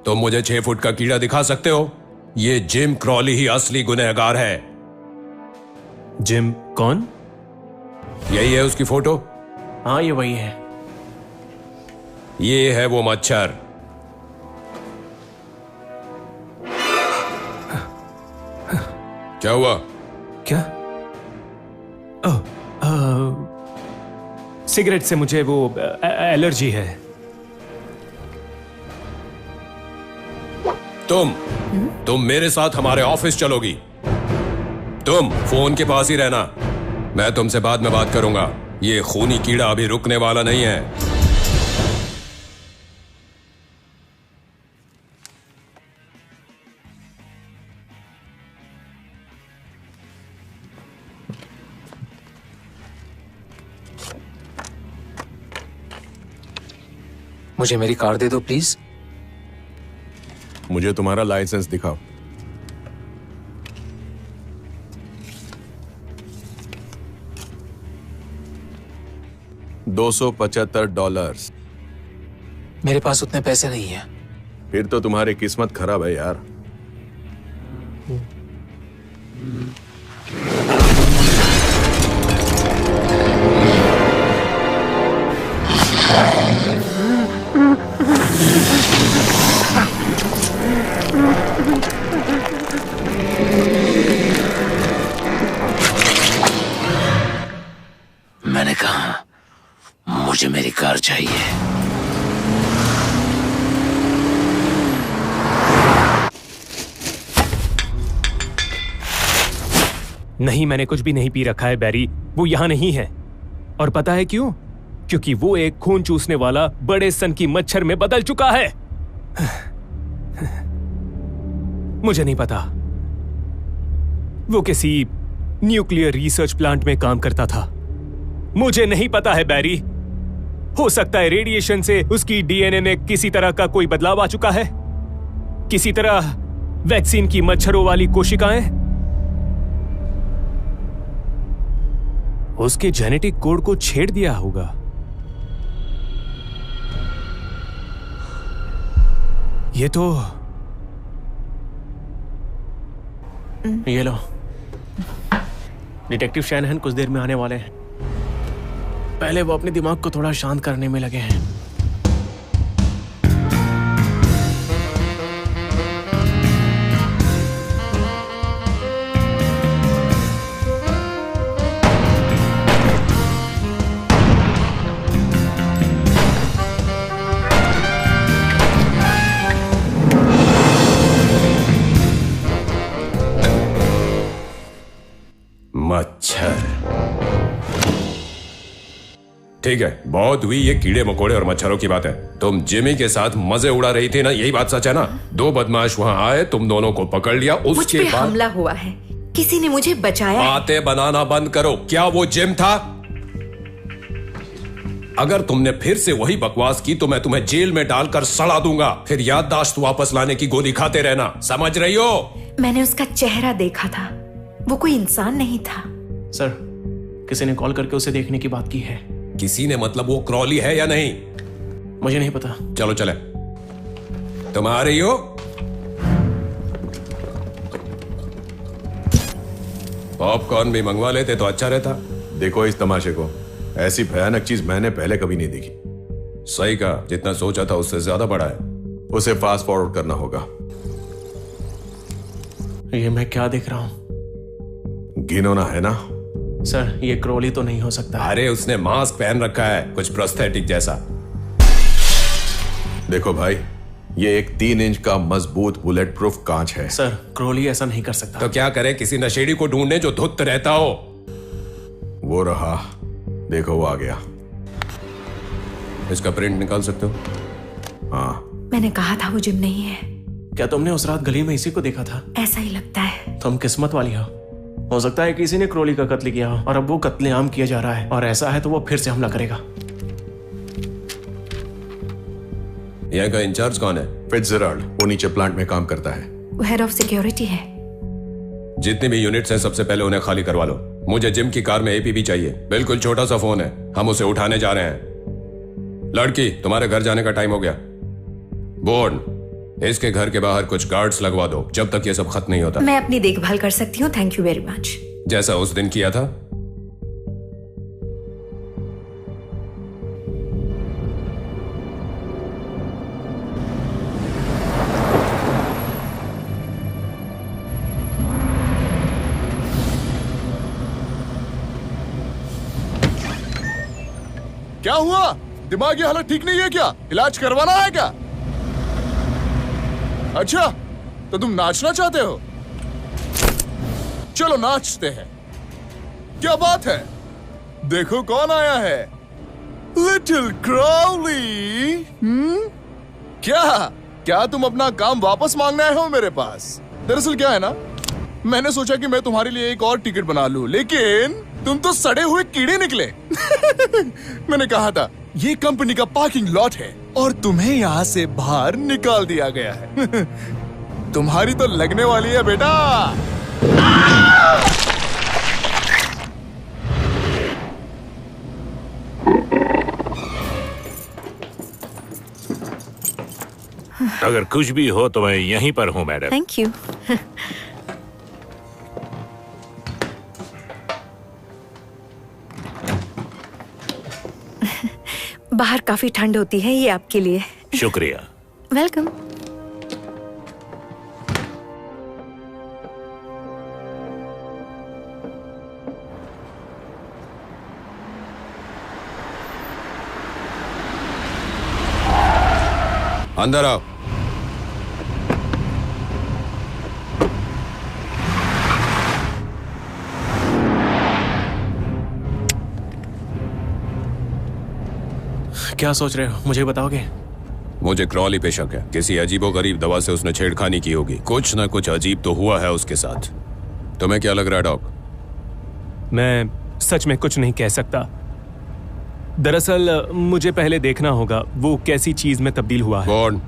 [SPEAKER 3] तुम मुझे 6 फुट का कीड़ा दिखा सकते हो? ये जिम क्रॉली ही असली गुनहगार है।
[SPEAKER 5] जिम कौन?
[SPEAKER 3] यही है उसकी फोटो?
[SPEAKER 8] हाँ, ये वही है।
[SPEAKER 3] ये है वो मच्छर। क्या हुआ?
[SPEAKER 5] क्या? सिगरेट से मुझे वो एलर्जी है।
[SPEAKER 3] तुम मेरे साथ हमारे ऑफिस चलोगी। तुम फोन के पास ही रहना, मैं तुमसे बाद में बात करूंगा। ये खूनी कीड़ा अभी रुकने वाला नहीं है।
[SPEAKER 14] मुझे मेरी कार दे दो प्लीज।
[SPEAKER 10] मुझे तुम्हारा लाइसेंस दिखाओ। $275।
[SPEAKER 14] मेरे पास उतने पैसे नहीं है।
[SPEAKER 10] फिर तो तुम्हारी किस्मत खराब है यार।
[SPEAKER 14] मैंने कहा मुझे मेरी कार चाहिए।
[SPEAKER 5] नहीं, मैंने कुछ भी नहीं पी रखा है बैरी। वो यहाँ नहीं है। और पता है क्यों? क्योंकि वो एक खून चूसने वाला बड़े सन की मच्छर में बदल चुका है। मुझे नहीं पता। वो किसी न्यूक्लियर रिसर्च प्लांट में काम करता था। मुझे नहीं पता है बैरी। हो सकता है रेडिएशन से उसकी डीएनए में किसी तरह का कोई बदलाव आ चुका है। किसी तरह वैक्सीन की मच्छरों वाली कोशिकाएं उसके जेनेटिक कोड को छेड़ दिया होगा। ये तो
[SPEAKER 8] ये लो, डिटेक्टिव शैनहन कुछ देर में आने वाले हैं। पहले वो अपने दिमाग को थोड़ा शांत करने में लगे हैं।
[SPEAKER 3] मच्छर। ठीक है, बहुत हुई ये कीड़े मकोड़े और मच्छरों की बात है। तुम जिमी के साथ मजे उड़ा रही थी ना, यही बात सच है ना? 2 बदमाश वहां आए, तुम दोनों को पकड़ लिया, उसके बाद
[SPEAKER 11] हमला हुआ है। किसी ने मुझे बचाया।
[SPEAKER 3] बातें बनाना बंद करो। क्या वो जिम था? अगर तुमने फिर से वही बकवास की तो मैं तुम्हें जेल में डालकर सड़ा दूंगा। फिर याददाश्त वापस लाने की गोली खाते रहना, समझ रही हो?
[SPEAKER 11] मैंने उसका चेहरा देखा था। वो कोई इंसान नहीं था।
[SPEAKER 8] सर, किसी ने कॉल करके उसे देखने की बात की है।
[SPEAKER 3] किसी ने मतलब वो क्रॉली है या नहीं?
[SPEAKER 8] मुझे नहीं पता।
[SPEAKER 3] चलो चले। तुम आ रही हो? पॉपकॉर्न भी मंगवा लेते तो अच्छा रहता।
[SPEAKER 10] देखो इस तमाशे को, ऐसी भयानक चीज मैंने पहले कभी नहीं देखी।
[SPEAKER 3] सही कहा, जितना सोचा था उससे ज्यादा बड़ा है।
[SPEAKER 10] उसे फास्ट फॉरवर्ड करना होगा।
[SPEAKER 8] ये मैं क्या देख रहा हूं?
[SPEAKER 10] घिनौना है ना?
[SPEAKER 8] सर, ये क्रोली तो नहीं हो सकता।
[SPEAKER 3] अरे उसने मास्क पहन रखा है, कुछ प्रोस्थेटिक जैसा।
[SPEAKER 10] देखो भाई, ये एक 3 इंच का मजबूत बुलेट प्रूफ कांच है।
[SPEAKER 8] सर, क्रोली ऐसा नहीं कर सकता।
[SPEAKER 3] तो क्या करे? किसी नशेड़ी को ढूंढने जो धुत रहता हो।
[SPEAKER 10] वो रहा, देखो वो आ गया।
[SPEAKER 3] इसका प्रिंट निकाल सकते हो?
[SPEAKER 10] हाँ।
[SPEAKER 11] मैंने कहा था वो जिम नहीं है।
[SPEAKER 8] क्या तुमने उस रात गली में इसी को देखा था?
[SPEAKER 11] ऐसा ही लगता है।
[SPEAKER 8] तुम किस्मत वाली हो सकता है किसी ने क्रोली का कत्ल किया हो और अब वो कत्लेआम किया जा रहा है, और ऐसा है तो वो फिर से हमला करेगा।
[SPEAKER 3] यहाँ का इंचार्ज कौन है?
[SPEAKER 10] फिट्जराल्ड, वो नीचे प्लांट में काम करता है।
[SPEAKER 11] वो हेड ऑफ सिक्योरिटी है।
[SPEAKER 3] जितनी भी यूनिट्स हैं सबसे पहले उन्हें खाली करवा लो। मुझे जिम की कार में एपीबी चाहिए। बिल्कुल छोटा सा फोन है, हम उसे उठाने जा रहे हैं। लड़की, तुम्हारे घर जाने का टाइम हो गया। बोर्न, इसके घर के बाहर कुछ गार्ड्स लगवा दो जब तक ये सब खत्म नहीं होता।
[SPEAKER 11] मैं अपनी देखभाल कर सकती हूँ, थैंक यू वेरी मच।
[SPEAKER 3] जैसा उस दिन किया था।
[SPEAKER 4] क्या हुआ? दिमागी हालत ठीक नहीं है क्या? इलाज करवाना है क्या? अच्छा, तो तुम नाचना चाहते हो? चलो नाचते हैं। क्या बात है? देखो कौन आया है। Little Crowley. क्या तुम अपना काम वापस मांगने आए हो मेरे पास? दरअसल क्या है ना, मैंने सोचा कि मैं तुम्हारे लिए एक और टिकट बना लूं, लेकिन तुम तो सड़े हुए कीड़े निकले। मैंने कहा था ये कंपनी का पार्किंग लॉट है और तुम्हें यहाँ से बाहर निकाल दिया गया है। तुम्हारी तो लगने वाली है बेटा।
[SPEAKER 9] अगर कुछ भी हो तो मैं यहीं पर हूँ मैडम।
[SPEAKER 11] Thank you. बाहर काफी ठंड होती है, ये आपके लिए।
[SPEAKER 9] शुक्रिया।
[SPEAKER 11] वेलकम।
[SPEAKER 3] अंदर आओ।
[SPEAKER 8] क्या सोच रहे हो, मुझे बताओगे?
[SPEAKER 3] मुझे क्रॉली पे शक है। किसी अजीबोगरीब दवा से उसने छेड़खानी की होगी। कुछ ना कुछ अजीब तो हुआ है उसके साथ। तुम्हें क्या लग रहा है डॉक?
[SPEAKER 5] मैं सच में कुछ नहीं कह सकता। दरअसल मुझे पहले देखना होगा वो कैसी चीज में तब्दील हुआ है।
[SPEAKER 3] कौन?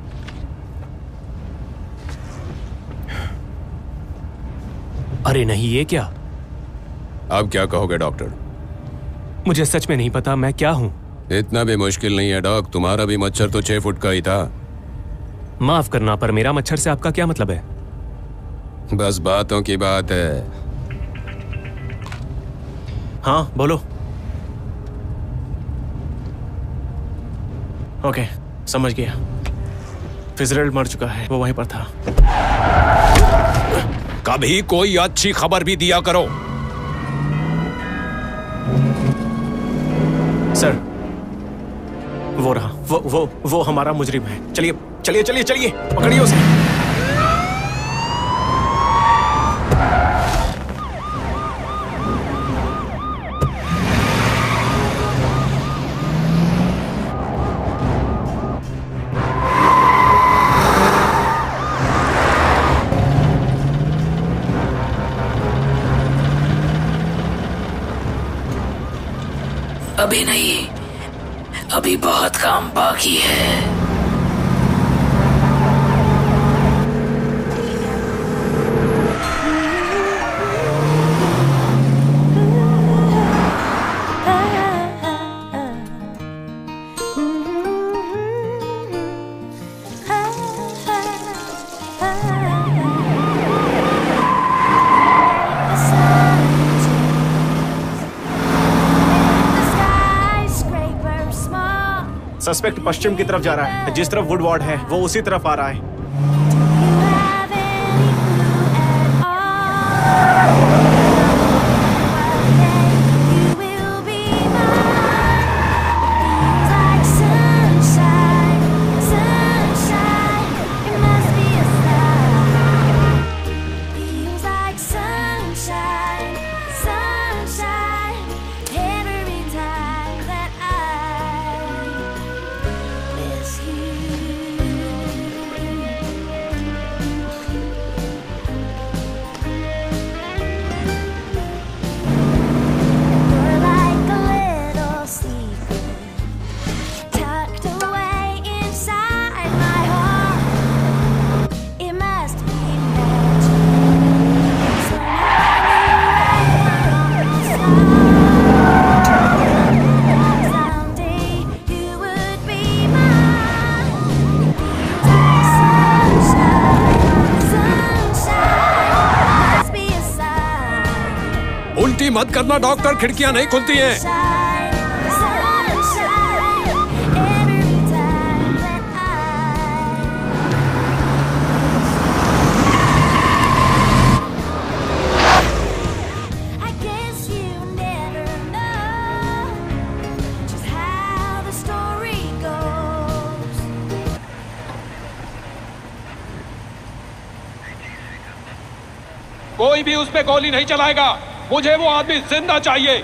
[SPEAKER 5] अरे नहीं, ये क्या?
[SPEAKER 3] अब क्या कहोगे डॉक्टर?
[SPEAKER 5] मुझे सच में नहीं पता मैं क्या हूं।
[SPEAKER 3] इतना भी मुश्किल नहीं है डॉक। तुम्हारा भी मच्छर तो 6 फुट का ही था।
[SPEAKER 5] माफ करना, पर मेरा मच्छर से आपका क्या मतलब है?
[SPEAKER 3] बस बातों की बात है।
[SPEAKER 8] हाँ बोलो। ओके, समझ गया। फिजरल्ड मर चुका है, वो वहीं पर था।
[SPEAKER 3] कभी कोई अच्छी खबर भी दिया करो।
[SPEAKER 8] सर, वो रहा, वो हमारा मुजरिम है। चलिए चलिए चलिए चलिए, पकड़िए उसे।
[SPEAKER 14] अभी नहीं, अभी बहुत काम बाकी है।
[SPEAKER 8] सस्पेक्ट पश्चिम की तरफ जा रहा है। जिस तरफ वुडवार्ड है वो उसी तरफ आ रहा है।
[SPEAKER 3] उल्टी मत करना डॉक्टर, खिड़कियां नहीं खुलती हैं।
[SPEAKER 15] कोई भी उस पे गोली नहीं चलाएगा। मुझे वो आदमी जिंदा चाहिए।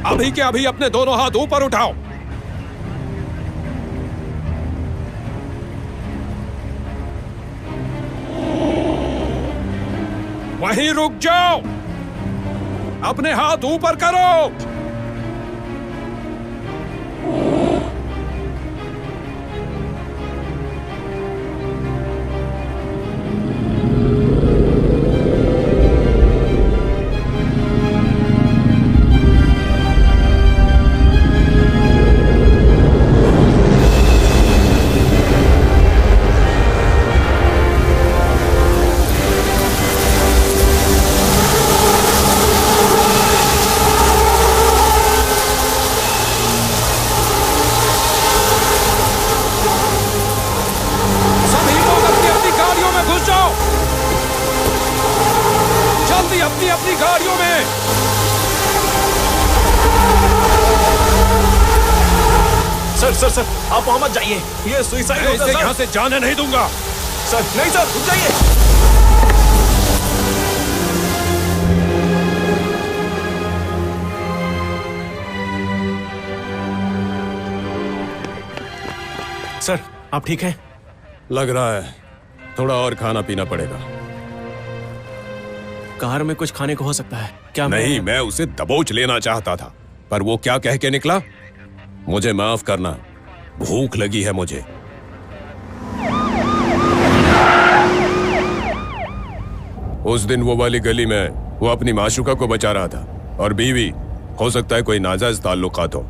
[SPEAKER 3] अभी के अभी अपने दोनों हाथ ऊपर उठाओ। वहीं रुक जाओ। अपने हाथ ऊपर करो।
[SPEAKER 16] सर, आप वहां मत जाइए, ये सुसाइड होगा सर।
[SPEAKER 3] यहाँ से जाने नहीं दूंगा।
[SPEAKER 16] सर नहीं सर, रुक जाइए। सर आप ठीक हैं?
[SPEAKER 3] लग रहा है थोड़ा और खाना पीना पड़ेगा।
[SPEAKER 16] कार में कुछ खाने को हो सकता है क्या?
[SPEAKER 3] नहीं, मैं उसे दबोच लेना चाहता था, पर वो क्या कह के निकला? मुझे माफ करना, भूख लगी है मुझे। उस दिन वो वाली गली में वो अपनी माशूका को बचा रहा था, और बीवी, हो सकता है कोई नाजायज ताल्लुकात हो।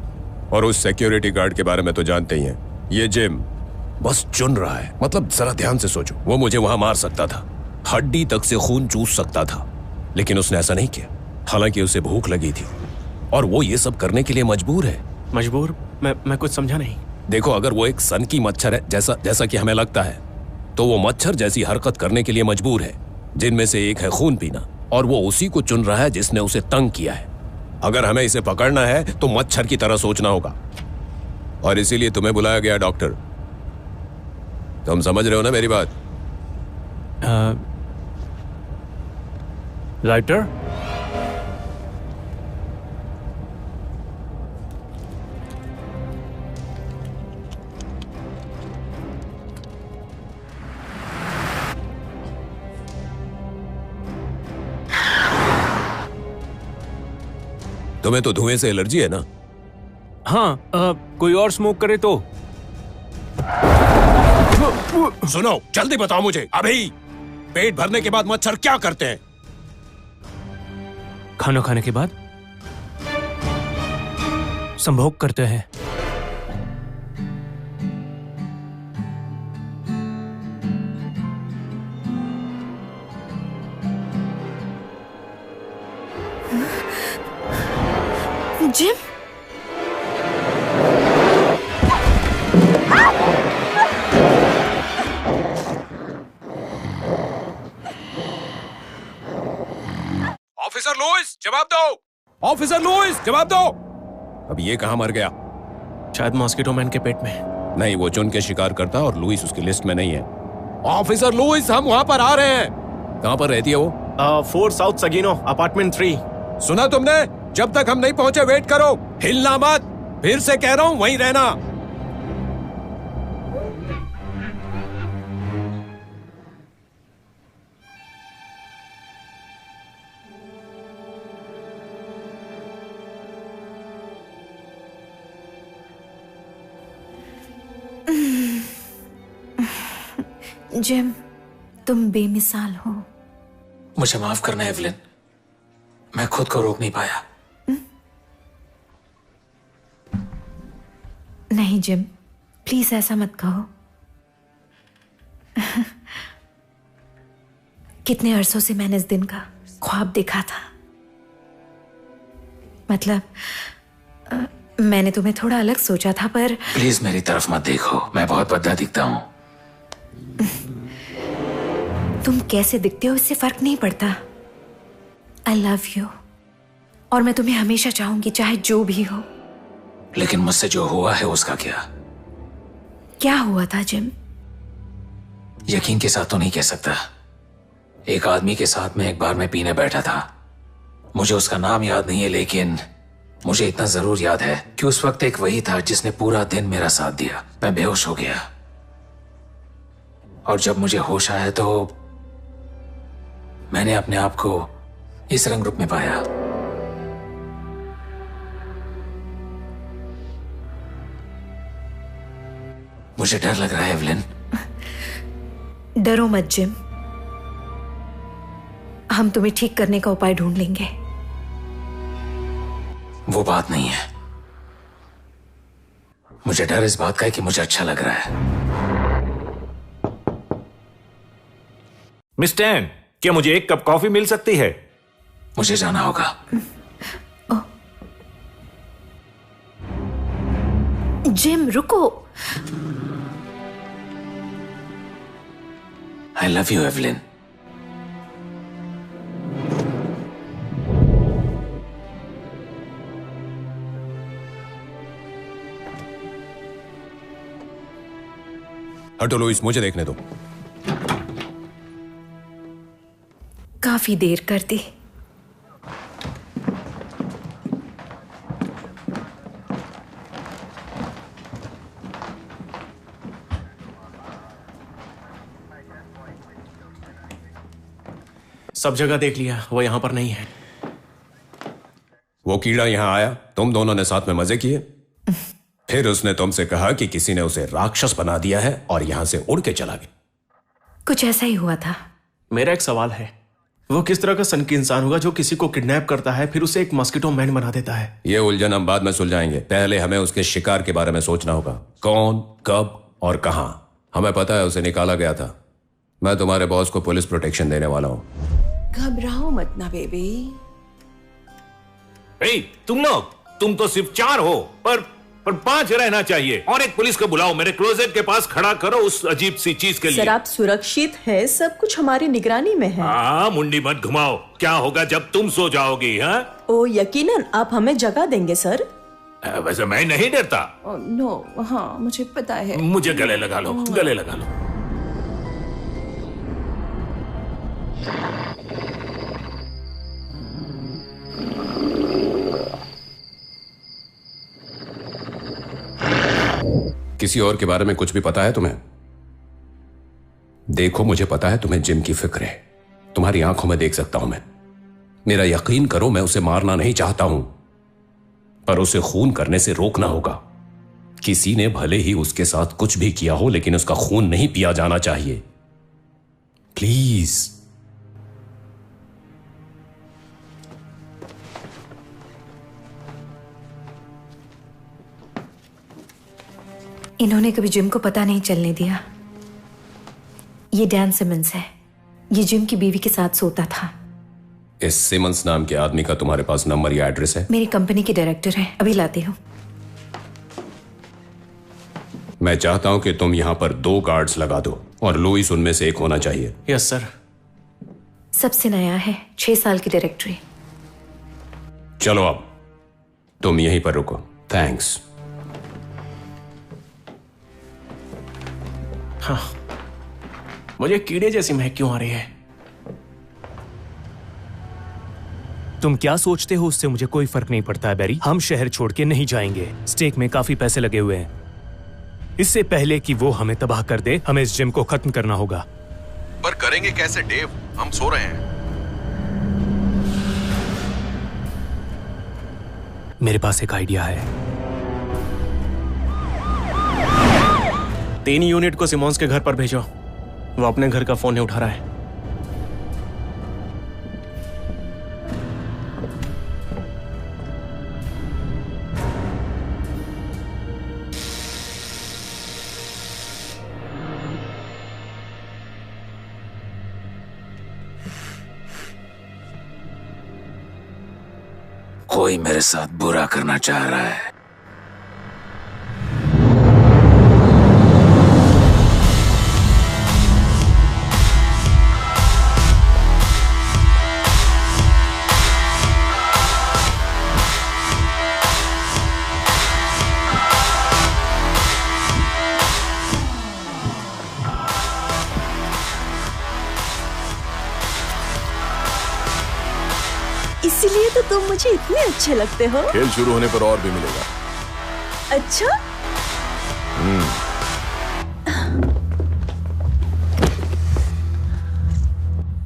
[SPEAKER 3] और उस सिक्योरिटी गार्ड के बारे में तो जानते ही हैं, ये जिम बस चुन रहा है। मतलब जरा ध्यान से सोचो, वो मुझे वहां मार सकता था, हड्डी तक से खून चूस सकता था, लेकिन उसने ऐसा नहीं किया। हालांकि उसे भूख लगी थी और वो ये सब करने के लिए मजबूर है।
[SPEAKER 16] मजबूर? मैं कुछ समझा नहीं।
[SPEAKER 3] देखो, अगर वो एक सन की मच्छर है, जैसा कि हमें लगता है, तो वो मच्छर जैसी हरकत करने के लिए मजबूर है, जिनमें से एक है खून पीना, और वो उसी को चुन रहा है जिसने उसे तंग किया है। अगर हमें इसे पकड़ना है तो मच्छर की तरह सोचना होगा, और इसीलिए तुम्हें बुलाया गया डॉक्टर। तुम समझ रहे हो ना मेरी बात?
[SPEAKER 5] लाइटर?
[SPEAKER 3] तुम्हें तो धुएं से एलर्जी है ना?
[SPEAKER 5] हाँ, कोई और स्मोक करे तो?
[SPEAKER 3] सुनो, जल्दी बताओ मुझे अभी, पेट भरने के बाद मच्छर क्या करते हैं?
[SPEAKER 5] खाना खाने के बाद संभोग करते हैं।
[SPEAKER 11] जिम,
[SPEAKER 3] ऑफिसर लुइस, जवाब दो! ऑफिसर लुइस, जवाब दो! अब ये कहां मर गया?
[SPEAKER 16] शायद मॉस्किटो मैन के पेट में।
[SPEAKER 3] नहीं, वो चुन के शिकार करता और लुइस उसकी लिस्ट में नहीं है। ऑफिसर लुइस, हम वहां पर आ रहे हैं। कहां पर रहती है वो?
[SPEAKER 16] 4 साउथ सगीनो, अपार्टमेंट 3।
[SPEAKER 3] सुना तुमने? जब तक हम नहीं पहुंचे वेट करो, हिलना मत। फिर से कह रहा हूं, वहीं रहना।
[SPEAKER 11] जिम, तुम बेमिसाल हो।
[SPEAKER 14] मुझे माफ करना एवलिन, मैं खुद को रोक नहीं पाया।
[SPEAKER 11] नहीं जिम, प्लीज ऐसा मत कहो। कितने अरसों से मैंने इस दिन का ख्वाब देखा था। मतलब मैंने तुम्हें थोड़ा अलग सोचा था, पर
[SPEAKER 14] प्लीज मेरी तरफ मत देखो, मैं बहुत भद्दा दिखता हूं।
[SPEAKER 11] तुम कैसे दिखते हो इससे फर्क नहीं पड़ता। आई लव यू, और मैं तुम्हें हमेशा चाहूंगी, चाहे जो भी हो।
[SPEAKER 14] लेकिन मुझसे जो हुआ है उसका क्या?
[SPEAKER 11] क्या हुआ था जिम?
[SPEAKER 14] यकीन के साथ तो नहीं कह सकता। एक आदमी के साथ में एक बार मैं पीने बैठा था। मुझे उसका नाम याद नहीं है, लेकिन मुझे इतना जरूर याद है कि उस वक्त एक वही था जिसने पूरा दिन मेरा साथ दिया। मैं बेहोश हो गया, और जब मुझे होश आया तो मैंने अपने आप को इस रंग रूप में पाया। मुझे डर लग रहा है एवलिन।
[SPEAKER 11] डरो मत जिम, हम तुम्हें ठीक करने का उपाय ढूंढ लेंगे।
[SPEAKER 14] वो बात नहीं है। मुझे डर इस बात का है कि मुझे अच्छा लग रहा है।
[SPEAKER 9] मिस टैन, क्या मुझे एक कप कॉफी मिल सकती है?
[SPEAKER 14] मुझे जाना होगा।
[SPEAKER 11] जिम रुको।
[SPEAKER 14] I love you Evelyn.
[SPEAKER 3] हटो लुइस, मुझे देखने दो।
[SPEAKER 11] काफी देर कर दी।
[SPEAKER 16] सब जगह देख लिया, वो यहाँ पर नहीं है।
[SPEAKER 3] वो कीड़ा यहाँ आया, तुम दोनों ने साथ में मजे किए, फिर उसने तुमसे कहा कि किसी ने उसे राक्षस बना दिया है और यहां से उड़ के चला गया।
[SPEAKER 11] कुछ ऐसा ही हुआ था।
[SPEAKER 16] मेरा एक सवाल है, वो किस तरह का सनकी इंसान होगा जो किसी को किडनैप करता है फिर उसे एक मॉस्किटो मैन बना देता है?
[SPEAKER 3] ये उलझन हम बाद में सुलझाएंगे, पहले हमें उसके शिकार के बारे में सोचना होगा। कौन, कब और कहां। हमें पता है उसे निकाला गया था। मैं तुम्हारे बॉस को पुलिस प्रोटेक्शन देने वाला हूं।
[SPEAKER 12] घबराओ मत ना बेबी।
[SPEAKER 9] तुम लोग, तुम तो सिर्फ 4 हो, पर 5 रहना चाहिए। और एक पुलिस को बुलाओ, मेरे क्लोजेट के पास खड़ा करो उस अजीब सी चीज के लिए।
[SPEAKER 12] सर, आप सुरक्षित है, सब कुछ हमारी निगरानी में है।
[SPEAKER 9] हाँ, मुंडी मत घुमाओ। क्या होगा जब तुम सो जाओगी? हाँ,
[SPEAKER 12] ओ यकीनन आप हमें जगह देंगे सर।
[SPEAKER 9] वैसे मैं नहीं डरता।
[SPEAKER 12] नो, हाँ मुझे पता है।
[SPEAKER 9] मुझे गले लगा लो, गले लगा लो।
[SPEAKER 3] किसी और के बारे में कुछ भी पता है तुम्हें? देखो, मुझे पता है तुम्हें जिम की फिक्र है। तुम्हारी आंखों में देख सकता हूं मैं। मेरा यकीन करो, मैं उसे मारना नहीं चाहता हूं, पर उसे खून करने से रोकना होगा। किसी ने भले ही उसके साथ कुछ भी किया हो, लेकिन उसका खून नहीं पिया जाना चाहिए। प्लीज।
[SPEAKER 11] इन्होंने कभी जिम को पता नहीं चलने दिया। ये डैन सिमंस है। ये जिम की बीवी के साथ सोता था।
[SPEAKER 3] इस सिमंस नाम के आदमी का तुम्हारे पास नंबर या एड्रेस है?
[SPEAKER 11] मेरी कंपनी के डायरेक्टर हैं, अभी लाती हूँ।
[SPEAKER 3] मैं चाहता हूं कि तुम यहां पर 2 गार्ड्स लगा दो और लुइस उनमें से एक होना चाहिए।
[SPEAKER 16] Yes sir.
[SPEAKER 11] सबसे नया है, 6 साल की डायरेक्टरी।
[SPEAKER 3] चलो अब तुम यहीं पर रुको। थैंक्स।
[SPEAKER 16] हाँ, मुझे कीड़े जैसी महक क्यों आ रही है?
[SPEAKER 5] तुम क्या सोचते हो उससे मुझे कोई फर्क नहीं पड़ता है बैरी। हम शहर छोड़ के नहीं जाएंगे। स्टेक में काफी पैसे लगे हुए हैं। इससे पहले कि वो हमें तबाह कर दे, हमें इस जिम को खत्म करना होगा।
[SPEAKER 10] पर करेंगे कैसे डेव? हम सो रहे हैं।
[SPEAKER 5] मेरे पास एक आइडिया है।
[SPEAKER 16] 3 यूनिट को सिमोन्स के घर पर भेजो। वो अपने घर का फोन नहीं उठा रहा है।
[SPEAKER 14] कोई मेरे साथ बुरा करना चाह रहा है।
[SPEAKER 12] इसीलिए तो तुम मुझे इतने अच्छे लगते हो।
[SPEAKER 10] खेल शुरू होने पर और भी मिलेगा।
[SPEAKER 12] अच्छा?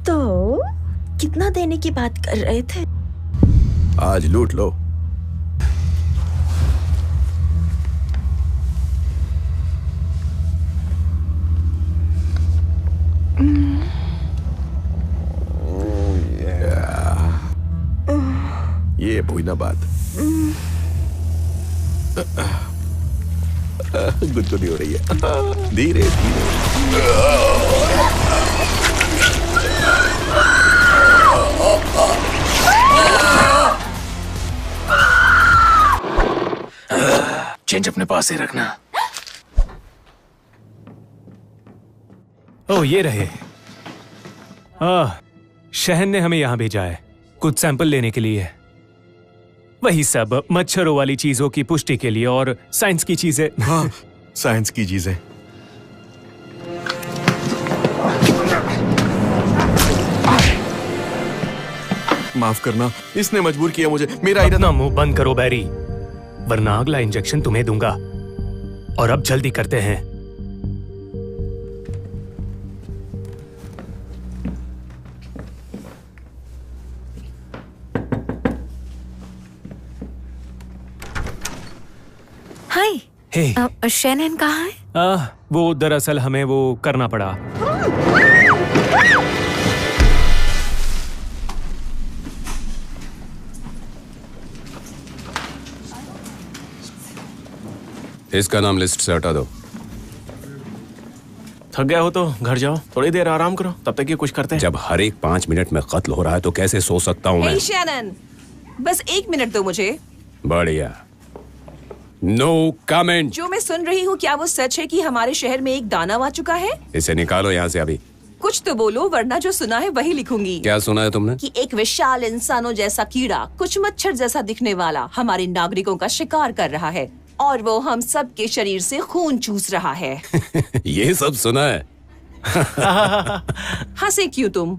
[SPEAKER 12] तो कितना देने की बात कर रहे थे?
[SPEAKER 10] आज लूट लो। ये कोई ना बात। गुड तो नहीं हो रही है। धीरे धीरे।
[SPEAKER 14] चेंज अपने पास ही रखना।
[SPEAKER 5] ओह, ये रहे। शहर ने हमें यहां भेजा है कुछ सैंपल लेने के लिए। वही सब मच्छरों वाली चीजों की पुष्टि के लिए और साइंस की चीजें।
[SPEAKER 10] हाँ, साइंस की चीजें।
[SPEAKER 16] माफ करना, इसने मजबूर किया मुझे। मेरा
[SPEAKER 5] अपना मुंह बंद करो बैरी, वरना अगला इंजेक्शन तुम्हें दूंगा। और अब जल्दी करते हैं।
[SPEAKER 11] हाय।
[SPEAKER 5] हे।
[SPEAKER 11] शैनन कहाँ है?
[SPEAKER 5] वो दरअसल हमें वो करना पड़ा।
[SPEAKER 3] इसका नाम लिस्ट से हटा दो।
[SPEAKER 16] थक गया हो तो घर जाओ, थोड़ी देर आराम करो, तब तक ये कुछ करते हैं।
[SPEAKER 3] जब हर एक 5 मिनट में कत्ल हो रहा है तो कैसे सो सकता हूँ मैं?
[SPEAKER 12] हे शैनन, बस 1 मिनट दो मुझे।
[SPEAKER 3] बढ़िया। No comment.
[SPEAKER 12] जो मैं सुन रही हूँ, क्या वो सच है कि हमारे शहर में एक दानव आ चुका है?
[SPEAKER 3] इसे निकालो यहाँ से अभी।
[SPEAKER 12] कुछ तो बोलो, वरना जो सुना है वही लिखूंगी।
[SPEAKER 3] क्या सुना है तुमने?
[SPEAKER 12] कि एक विशाल इंसानों जैसा कीड़ा, कुछ मच्छर जैसा दिखने वाला, हमारे नागरिकों का शिकार कर रहा है और वो हम सब के शरीर से खून चूस रहा है।
[SPEAKER 3] ये सब सुना है?
[SPEAKER 12] हंसे क्यों तुम?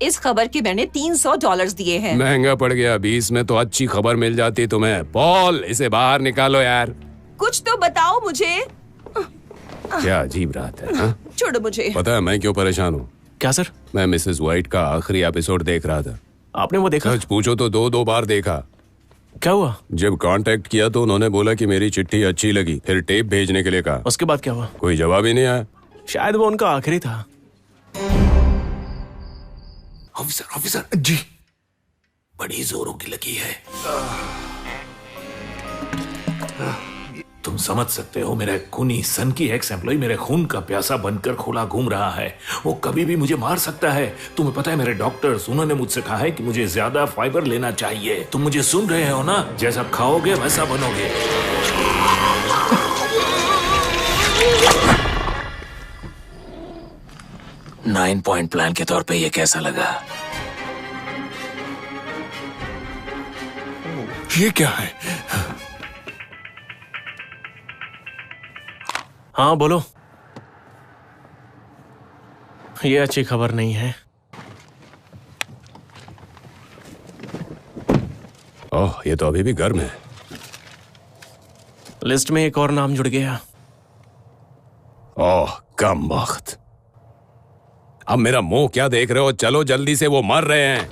[SPEAKER 12] इस खबर के मैंने $300 दिए हैं।
[SPEAKER 3] महंगा पड़ गया। 20 में तो अच्छी खबर मिल जाती तुम्हें। पॉल, इसे बाहर निकालो यार।
[SPEAKER 12] कुछ तो बताओ मुझे।
[SPEAKER 3] क्या अजीब रात है। हाँ?
[SPEAKER 12] छोड़ो मुझे।
[SPEAKER 3] पता है मैं क्यों परेशान हूँ?
[SPEAKER 16] क्या सर?
[SPEAKER 3] मैं मिसेस व्हाइट का आखिरी एपिसोड देख रहा था।
[SPEAKER 16] आपने वो देखा?
[SPEAKER 3] सच पूछो तो 2 बार देखा।
[SPEAKER 16] क्या हुआ?
[SPEAKER 3] जब कांटेक्ट किया तो उन्होंने बोला कि मेरी चिट्ठी अच्छी लगी, फिर टेप भेजने के लिए कहा।
[SPEAKER 16] उसके बाद क्या हुआ?
[SPEAKER 3] कोई जवाब ही नहीं आया।
[SPEAKER 16] शायद वो उनका आखिरी था।
[SPEAKER 9] ऑफिसर जी, बड़ी जोरों की लगी है। तुम समझ सकते हो, मेरा खूनी सन की एक्स एम्प्लॉय मेरे खून का प्यासा बनकर खुला घूम रहा है। वो कभी भी मुझे मार सकता है। तुम्हें पता है, मेरे डॉक्टर्स उन्होंने मुझसे कहा है कि मुझे ज्यादा फाइबर लेना चाहिए। तुम मुझे सुन रहे हो ना? जैसा खाओगे वैसा बनोगे।
[SPEAKER 14] 9 पॉइंट प्लान के तौर पे ये कैसा लगा?
[SPEAKER 16] ये क्या है? हाँ बोलो। ये अच्छी खबर नहीं है।
[SPEAKER 3] ओह, ये तो अभी भी गर्म है।
[SPEAKER 16] लिस्ट में एक और नाम जुड़ गया।
[SPEAKER 3] ओह कम वक्त। अब मेरा मुंह क्या देख रहे हो? चलो जल्दी से, वो मर रहे हैं।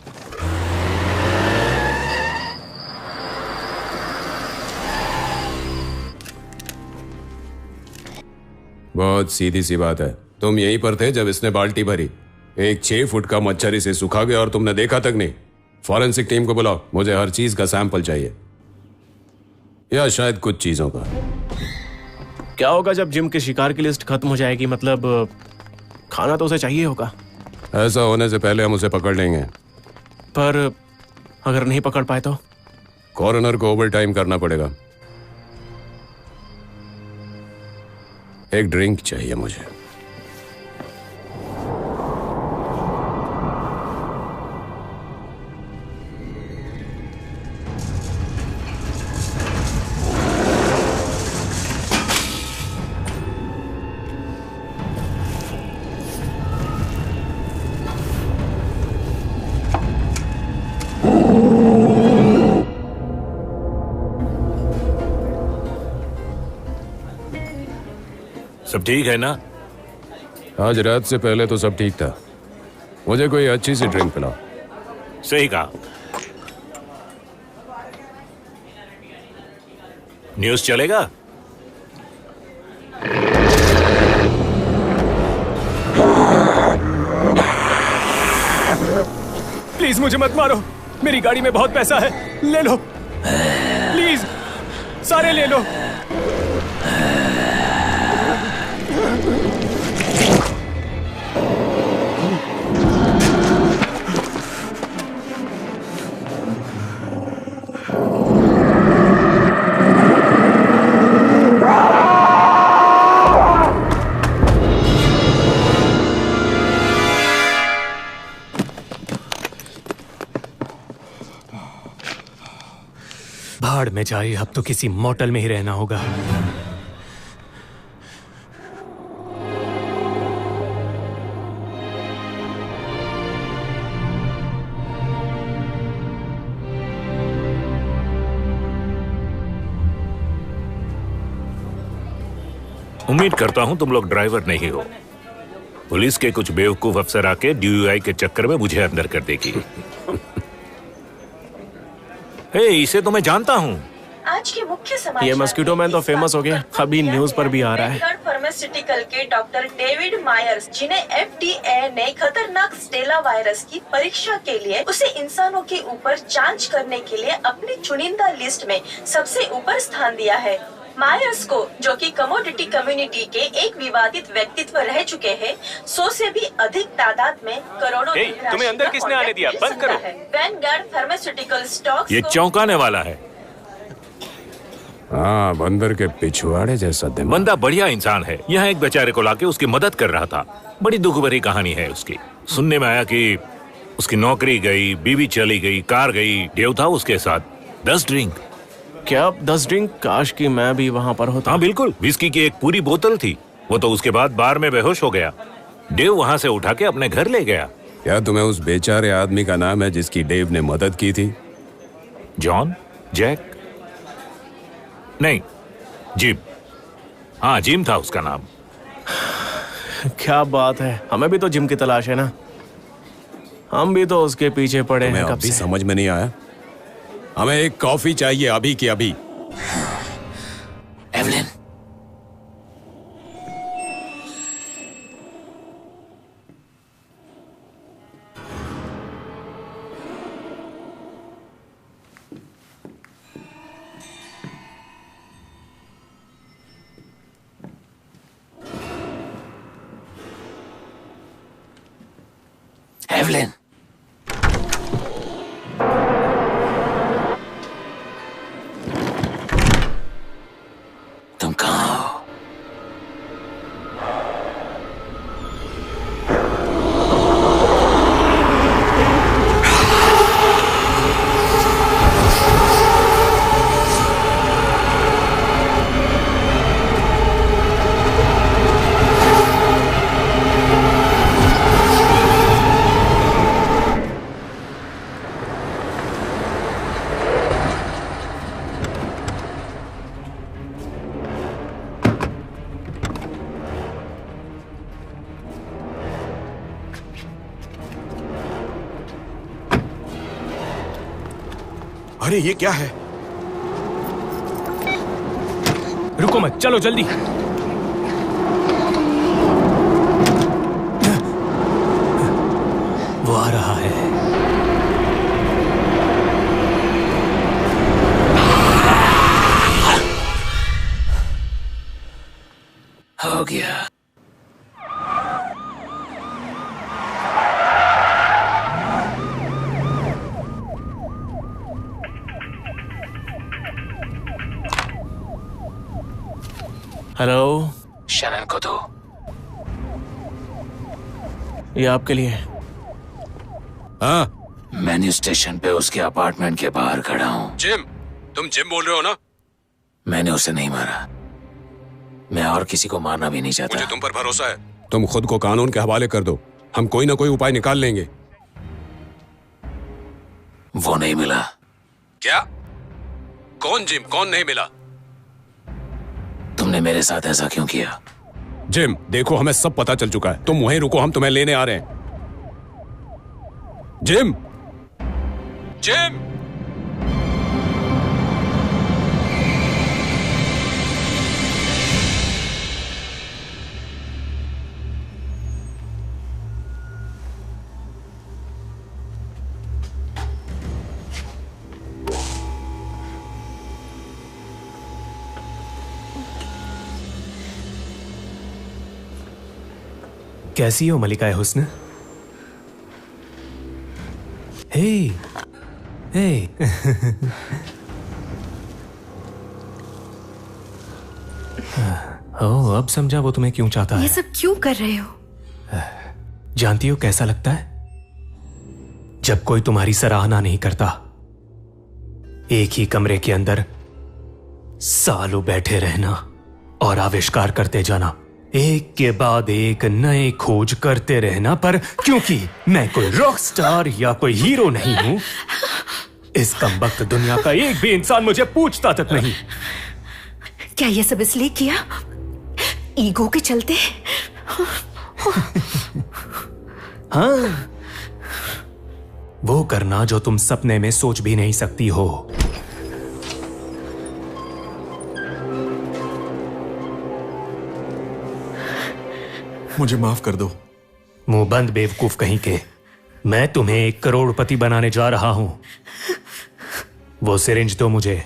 [SPEAKER 3] बहुत सीधी सी बात है। तुम यहीं पर थे जब इसने बाल्टी भरी। एक 6 फुट का मच्छर इसे सुखा गया और तुमने देखा तक नहीं। फॉरेंसिक टीम को बुलाओ, मुझे हर चीज का सैंपल चाहिए, या शायद कुछ चीजों का।
[SPEAKER 16] क्या होगा जब जिम के शिकार की लिस्ट खत्म हो जाएगी? मतलब खाना तो उसे चाहिए होगा।
[SPEAKER 3] ऐसा होने से पहले हम उसे पकड़ लेंगे।
[SPEAKER 16] पर अगर नहीं पकड़ पाए तो?
[SPEAKER 3] कॉरोनर को ओवर टाइम करना पड़ेगा। एक ड्रिंक चाहिए मुझे।
[SPEAKER 9] सब ठीक है ना?
[SPEAKER 3] आज रात से पहले तो सब ठीक था। मुझे कोई अच्छी सी ड्रिंक पिलाओ।
[SPEAKER 9] सही कहा। न्यूज़ चलेगा?
[SPEAKER 5] प्लीज मुझे मत मारो, मेरी गाड़ी में बहुत पैसा है, ले लो प्लीज, सारे ले लो। भाड़ में जाए, अब तो किसी मोटल में ही रहना होगा।
[SPEAKER 9] उम्मीद करता हूं तुम लोग ड्राइवर नहीं हो। पुलिस के कुछ बेवकूफ अफसर आके DUI के चक्कर में मुझे अंदर कर देगी। हे, इसे तो मैं जानता हूं।
[SPEAKER 2] आज के मुख्य समाचार
[SPEAKER 16] ये मस्कीटो मैन तो फेमस हो गया, अभी न्यूज पर भी आ रहा है।
[SPEAKER 2] फार्मास्यूटिकल के डॉक्टर डेविड मायर्स, जिन्हें FDA ने खतरनाक स्टेला वायरस की परीक्षा के लिए उसे इंसानों के ऊपर जांच करने के लिए अपनी चुनिंदा लिस्ट में सबसे ऊपर स्थान दिया है। मायर्स को, जो कि कमोडिटी कम्युनिटी के एक विवादित व्यक्तित्व रह चुके हैं, 100 से भी अधिक तादाद में करोड़ों
[SPEAKER 5] तुम्हें अंदर किसने आने दिया? बंद करो।
[SPEAKER 2] वैनगार्ड फार्मास्यूटिकल स्टॉक्स
[SPEAKER 9] ये चौंकाने वाला है।
[SPEAKER 3] हाँ, बंदर के पिछवाड़े जैसा दिमाग।
[SPEAKER 9] बंदा बढ़िया इंसान है। यहाँ एक बेचारे को लाके उसकी मदद कर रहा था। बड़ी दुख भरी कहानी है उसकी। सुनने में आया कि उसकी नौकरी गई, बीवी चली गई, कार गई, डेव था उसके साथ। 10 ड्रिंक।
[SPEAKER 16] क्या 10 ड्रिंक? काश कि मैं भी वहां पर होता।
[SPEAKER 9] हाँ बिल्कुल, विस्की की एक पूरी बोतल थी। वो तो उसके बाद बार में बेहोश हो गया। डेव वहां से उठा के अपने घर ले गया।
[SPEAKER 3] क्या तुम्हें उस बेचारे आदमी का नाम है जिसकी डेव ने मदद की थी?
[SPEAKER 9] जॉन? जैक? नहीं, जिम। हाँ, जिम था उसका नाम।
[SPEAKER 16] क्या बात है, हमें भी तो जिम की तलाश है ना। हम भी तो उसके पीछे पड़े हैं कब से।
[SPEAKER 3] समझ में नहीं आया। हमें एक कॉफी चाहिए, अभी की अभी।
[SPEAKER 14] एवलिन, एवलिन, तुम कहाँ हो?
[SPEAKER 10] अरे ये क्या है?
[SPEAKER 5] रुको मत, चलो जल्दी। वो आ रहा है।
[SPEAKER 14] हो गया।
[SPEAKER 16] हेलो,
[SPEAKER 14] शनन को दो।
[SPEAKER 16] ये आपके लिए।
[SPEAKER 3] हाँ,
[SPEAKER 14] मेन्यू स्टेशन पे उसके अपार्टमेंट के बाहर खड़ा हूँ।
[SPEAKER 3] जिम, तुम जिम बोल रहे हो ना?
[SPEAKER 14] मैंने उसे नहीं मारा। मैं और किसी को मारना भी नहीं चाहता।
[SPEAKER 3] मुझे तुम पर भरोसा है। तुम खुद को कानून के हवाले कर दो, हम कोई ना कोई उपाय निकाल लेंगे।
[SPEAKER 14] वो नहीं मिला।
[SPEAKER 3] क्या? कौन जिम? कौन नहीं मिला?
[SPEAKER 14] तुमने मेरे साथ ऐसा क्यों किया?
[SPEAKER 3] जिम, देखो हमें सब पता चल चुका है। तुम वहीं रुको, हम तुम्हें लेने आ रहे हैं। Gym, gym.
[SPEAKER 5] कैसी हो मलिका हुस्न? हे, हे। ओ, अब समझा वो तुम्हें क्यों चाहता है।
[SPEAKER 11] ये सब क्यों कर रहे हो?
[SPEAKER 5] जानती हो कैसा लगता है जब कोई तुम्हारी सराहना नहीं करता? एक ही कमरे के अंदर सालों बैठे रहना और आविष्कार करते जाना, एक के बाद एक नए खोज करते रहना, पर क्योंकि मैं कोई रॉक स्टार या कोई हीरो नहीं हूं, इस कमबख्त दुनिया का एक भी इंसान मुझे पूछता तक नहीं।
[SPEAKER 11] क्या ये सब इसलिए किया ईगो के चलते।
[SPEAKER 5] हाँ, वो करना जो तुम सपने में सोच भी नहीं सकती हो।
[SPEAKER 10] मुझे माफ कर दो।
[SPEAKER 5] मुंह बंद बेवकूफ कहीं के। मैं तुम्हें 1 करोड़पति बनाने जा रहा हूं। वो सिरिंज दो मुझे।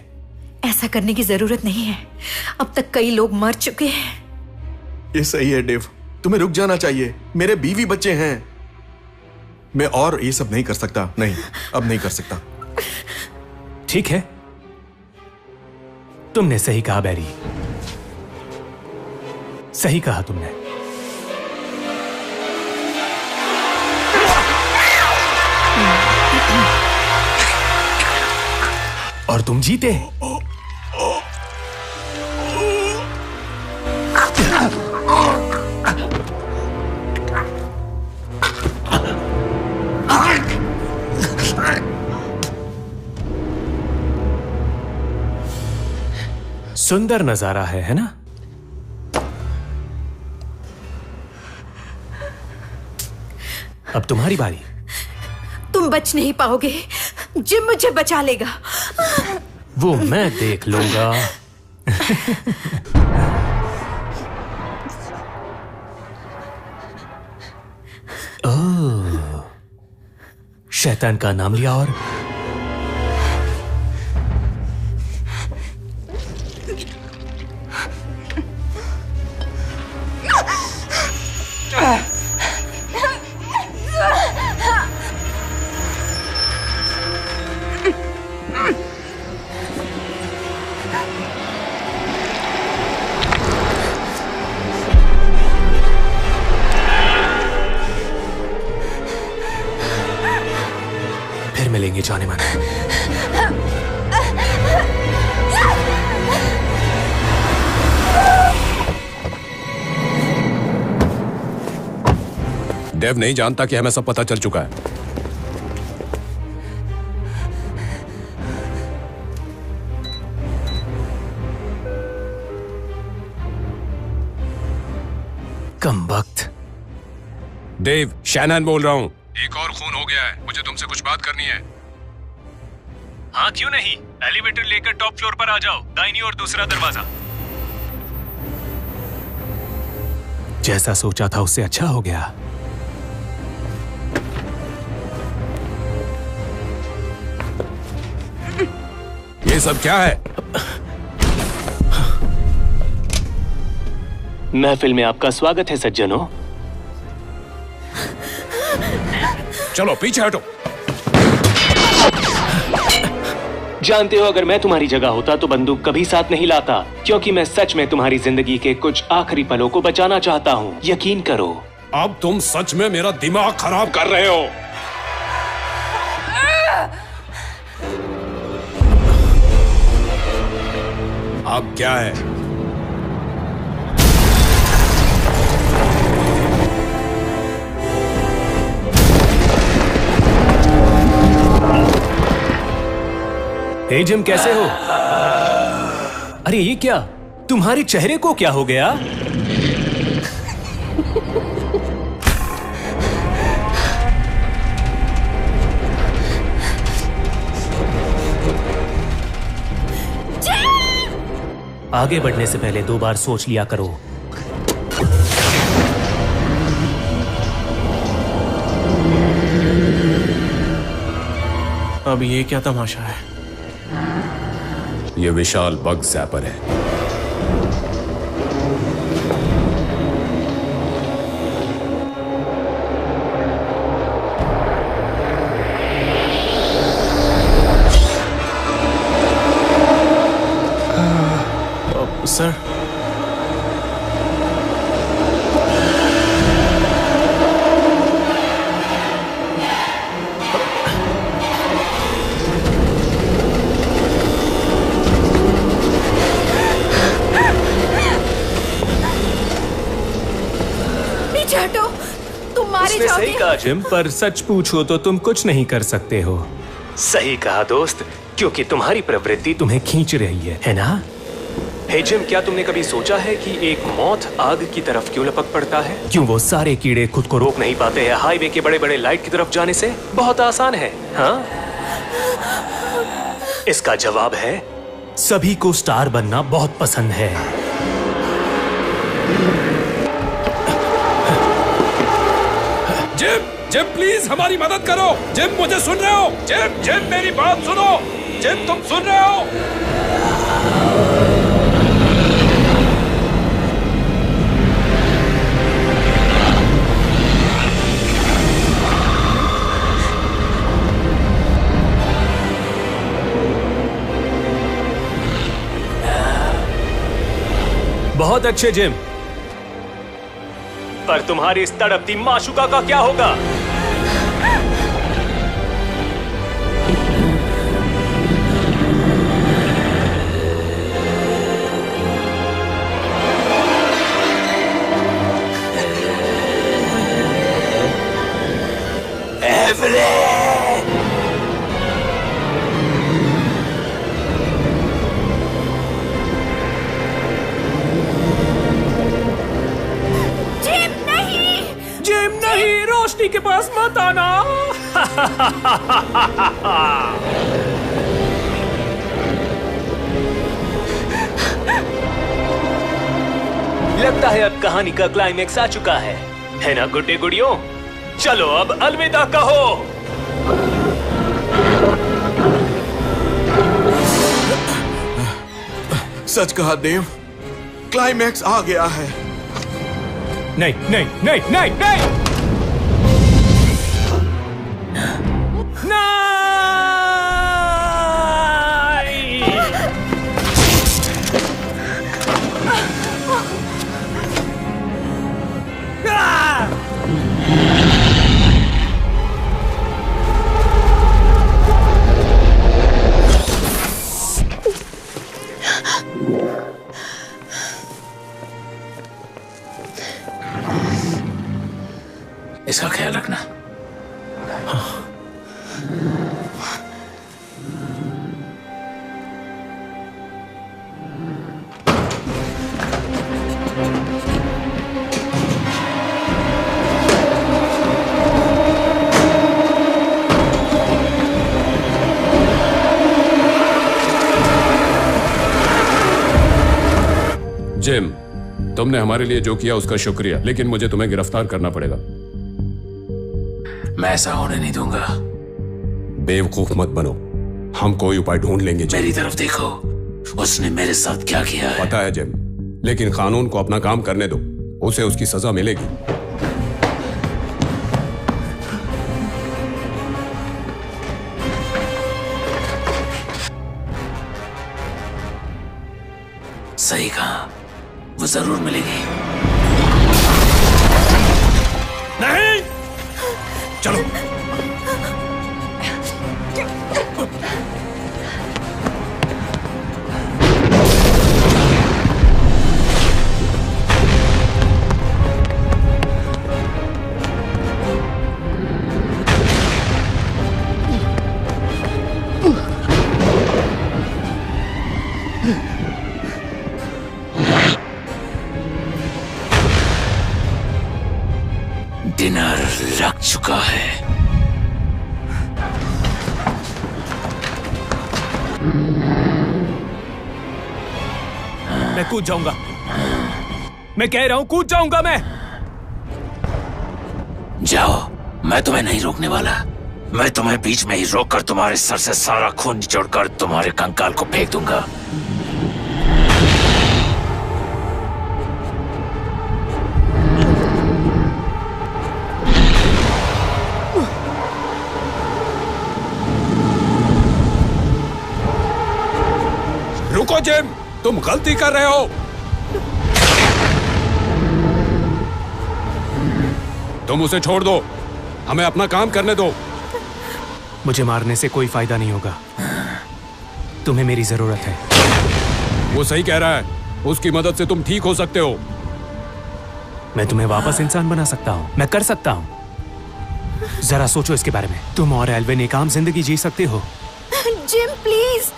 [SPEAKER 11] ऐसा करने की जरूरत नहीं है, अब तक कई लोग मर चुके हैं।
[SPEAKER 10] ये सही है डेव, तुम्हें रुक जाना चाहिए। मेरे बीवी बच्चे हैं। मैं और ये सब नहीं कर सकता। नहीं, अब नहीं कर सकता।
[SPEAKER 5] ठीक है, तुमने सही कहा बैरी, सही कहा तुमने। और तुम जीते। सुंदर नजारा है ना? अब तुम्हारी बारी।
[SPEAKER 11] तुम बच नहीं पाओगे, जिम मुझे बचा लेगा।
[SPEAKER 5] वो मैं देख लूंगा। ओह, शैतान का नाम लिया और मिलेंगे जाने माने।
[SPEAKER 3] डेव नहीं जानता कि हमें सब पता चल चुका है।
[SPEAKER 5] कम वक्त।
[SPEAKER 3] डेव, शैनन बोल रहा हूं। एक और खून हो गया है, मुझे तुमसे कुछ बात करनी है।
[SPEAKER 5] हाँ, क्यों नहीं? एलिवेटर लेकर टॉप फ्लोर पर आ जाओ, दाहिनी ओर दूसरा दरवाजा। जैसा सोचा था उससे अच्छा हो गया।
[SPEAKER 3] ये सब क्या है?
[SPEAKER 5] महफिल में आपका स्वागत है सज्जनों।
[SPEAKER 3] चलो पीछे हटो।
[SPEAKER 5] जानते हो, अगर मैं तुम्हारी जगह होता तो बंदूक कभी साथ नहीं लाता, क्योंकि मैं सच में तुम्हारी जिंदगी के कुछ आखिरी पलों को बचाना चाहता हूँ। यकीन करो।
[SPEAKER 3] अब तुम सच में मेरा दिमाग खराब कर रहे हो। अब क्या है?
[SPEAKER 5] हे जिम, कैसे हो? अरे ये क्या? तुम्हारे चेहरे को क्या हो गया? आगे बढ़ने से पहले 2 बार सोच लिया करो।
[SPEAKER 16] अब ये क्या तमाशा है?
[SPEAKER 3] ये विशाल बग ज़ैपर है।
[SPEAKER 16] सर,
[SPEAKER 5] उसने सही कहा जिम, पर सच पूछो तो तुम कुछ नहीं कर सकते हो। सही कहा दोस्त, क्योंकि तुम्हारी प्रवृत्ति तुम्हें खींच रही है ना? हे जिम, क्या तुमने कभी सोचा है कि एक मौत आग की तरफ क्यों लपक पड़ता है? क्यों वो सारे कीड़े खुद को रोक नहीं पाते हैं हाईवे के बड़े बड़े लाइट की तरफ जाने से? बहुत आसान है, हाँ? इसका जवाब है सभी को स्टार बनना बहुत पसंद है।
[SPEAKER 15] जिम, जिम प्लीज हमारी मदद करो। जिम, मुझे सुन रहे हो? जिम, जिम मेरी बात सुनो। जिम, तुम सुन रहे हो?
[SPEAKER 5] बहुत अच्छे जिम, पर तुम्हारी इस तड़पती माशुका का क्या होगा? रोशनी के पास मत आना। लगता है अब कहानी का क्लाइमेक्स आ चुका है ना गुड्डे गुड़ियों? चलो अब अलविदा कहो।
[SPEAKER 10] सच कहा देव, क्लाइमैक्स आ गया है।
[SPEAKER 5] नहीं नहीं नहीं नहीं नहीं,
[SPEAKER 14] इसका ख्याल रखना।
[SPEAKER 3] जिम, तुमने हमारे लिए जो किया उसका शुक्रिया, लेकिन मुझे तुम्हें गिरफ्तार करना पड़ेगा।
[SPEAKER 14] मैं ऐसा होने नहीं दूंगा।
[SPEAKER 3] बेवकूफ मत बनो, हम कोई उपाय ढूंढ लेंगे।
[SPEAKER 14] मेरी तरफ देखो, उसने मेरे साथ क्या किया है।
[SPEAKER 3] पता है जिम, लेकिन कानून को अपना काम करने दो, उसे उसकी सजा मिलेगी।
[SPEAKER 14] सही कहा, वो जरूर मिलेगी।
[SPEAKER 15] नहीं, चलो।
[SPEAKER 14] डिनर लग चुका है।
[SPEAKER 5] मैं कूद जाऊंगा, मैं कह रहा हूं कूद जाऊंगा मैं।
[SPEAKER 14] जाओ, मैं तुम्हें नहीं रोकने वाला। मैं तुम्हें बीच में ही रोककर तुम्हारे सर से सारा खून निचोड़कर तुम्हारे कंकाल को फेंक दूंगा।
[SPEAKER 15] रुको जिम, तुम गलती कर रहे हो।
[SPEAKER 3] तुम उसे छोड़ दो, हमें अपना काम करने दो।
[SPEAKER 5] मुझे मारने से कोई फायदा नहीं होगा, तुम्हें मेरी जरूरत है।
[SPEAKER 3] वो सही कह रहा है, उसकी मदद से तुम ठीक हो सकते हो।
[SPEAKER 5] मैं तुम्हें वापस इंसान बना सकता हूँ, मैं कर सकता हूँ। जरा सोचो इसके बारे में। तुम और एल्विन एक आम जिंदगी जी सकते हो।
[SPEAKER 11] Gym please.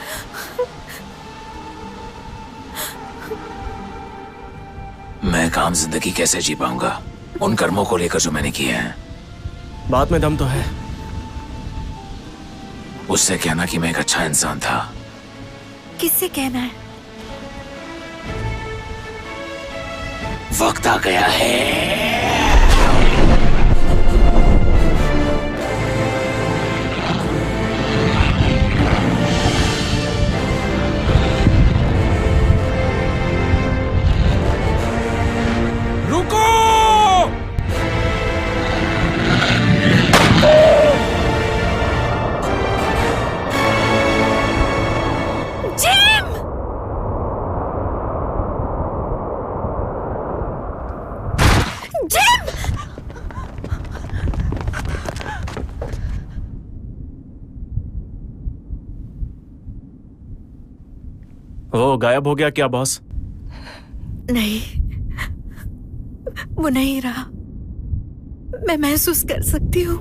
[SPEAKER 14] मैं काम जिंदगी कैसे जी पाऊंगा उन कर्मों को लेकर जो मैंने किए हैं।
[SPEAKER 16] बात में दम तो है।
[SPEAKER 14] उससे कहना कि मैं एक अच्छा इंसान था।
[SPEAKER 11] किससे कहना है?
[SPEAKER 14] वक्त आ गया है।
[SPEAKER 15] रुको!
[SPEAKER 11] जिम! जिम!
[SPEAKER 16] वो गायब हो गया क्या बॉस?
[SPEAKER 11] नहीं, वो नहीं रहा। मैं महसूस कर सकती हूँ।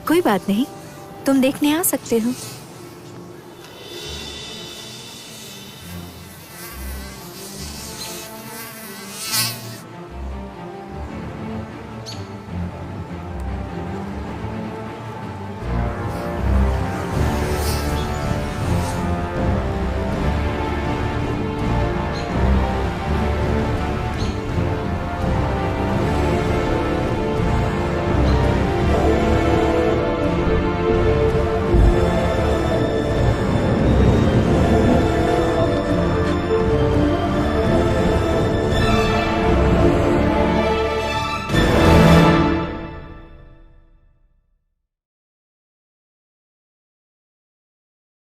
[SPEAKER 11] कोई बात नहीं, तुम देखने आ सकते हो।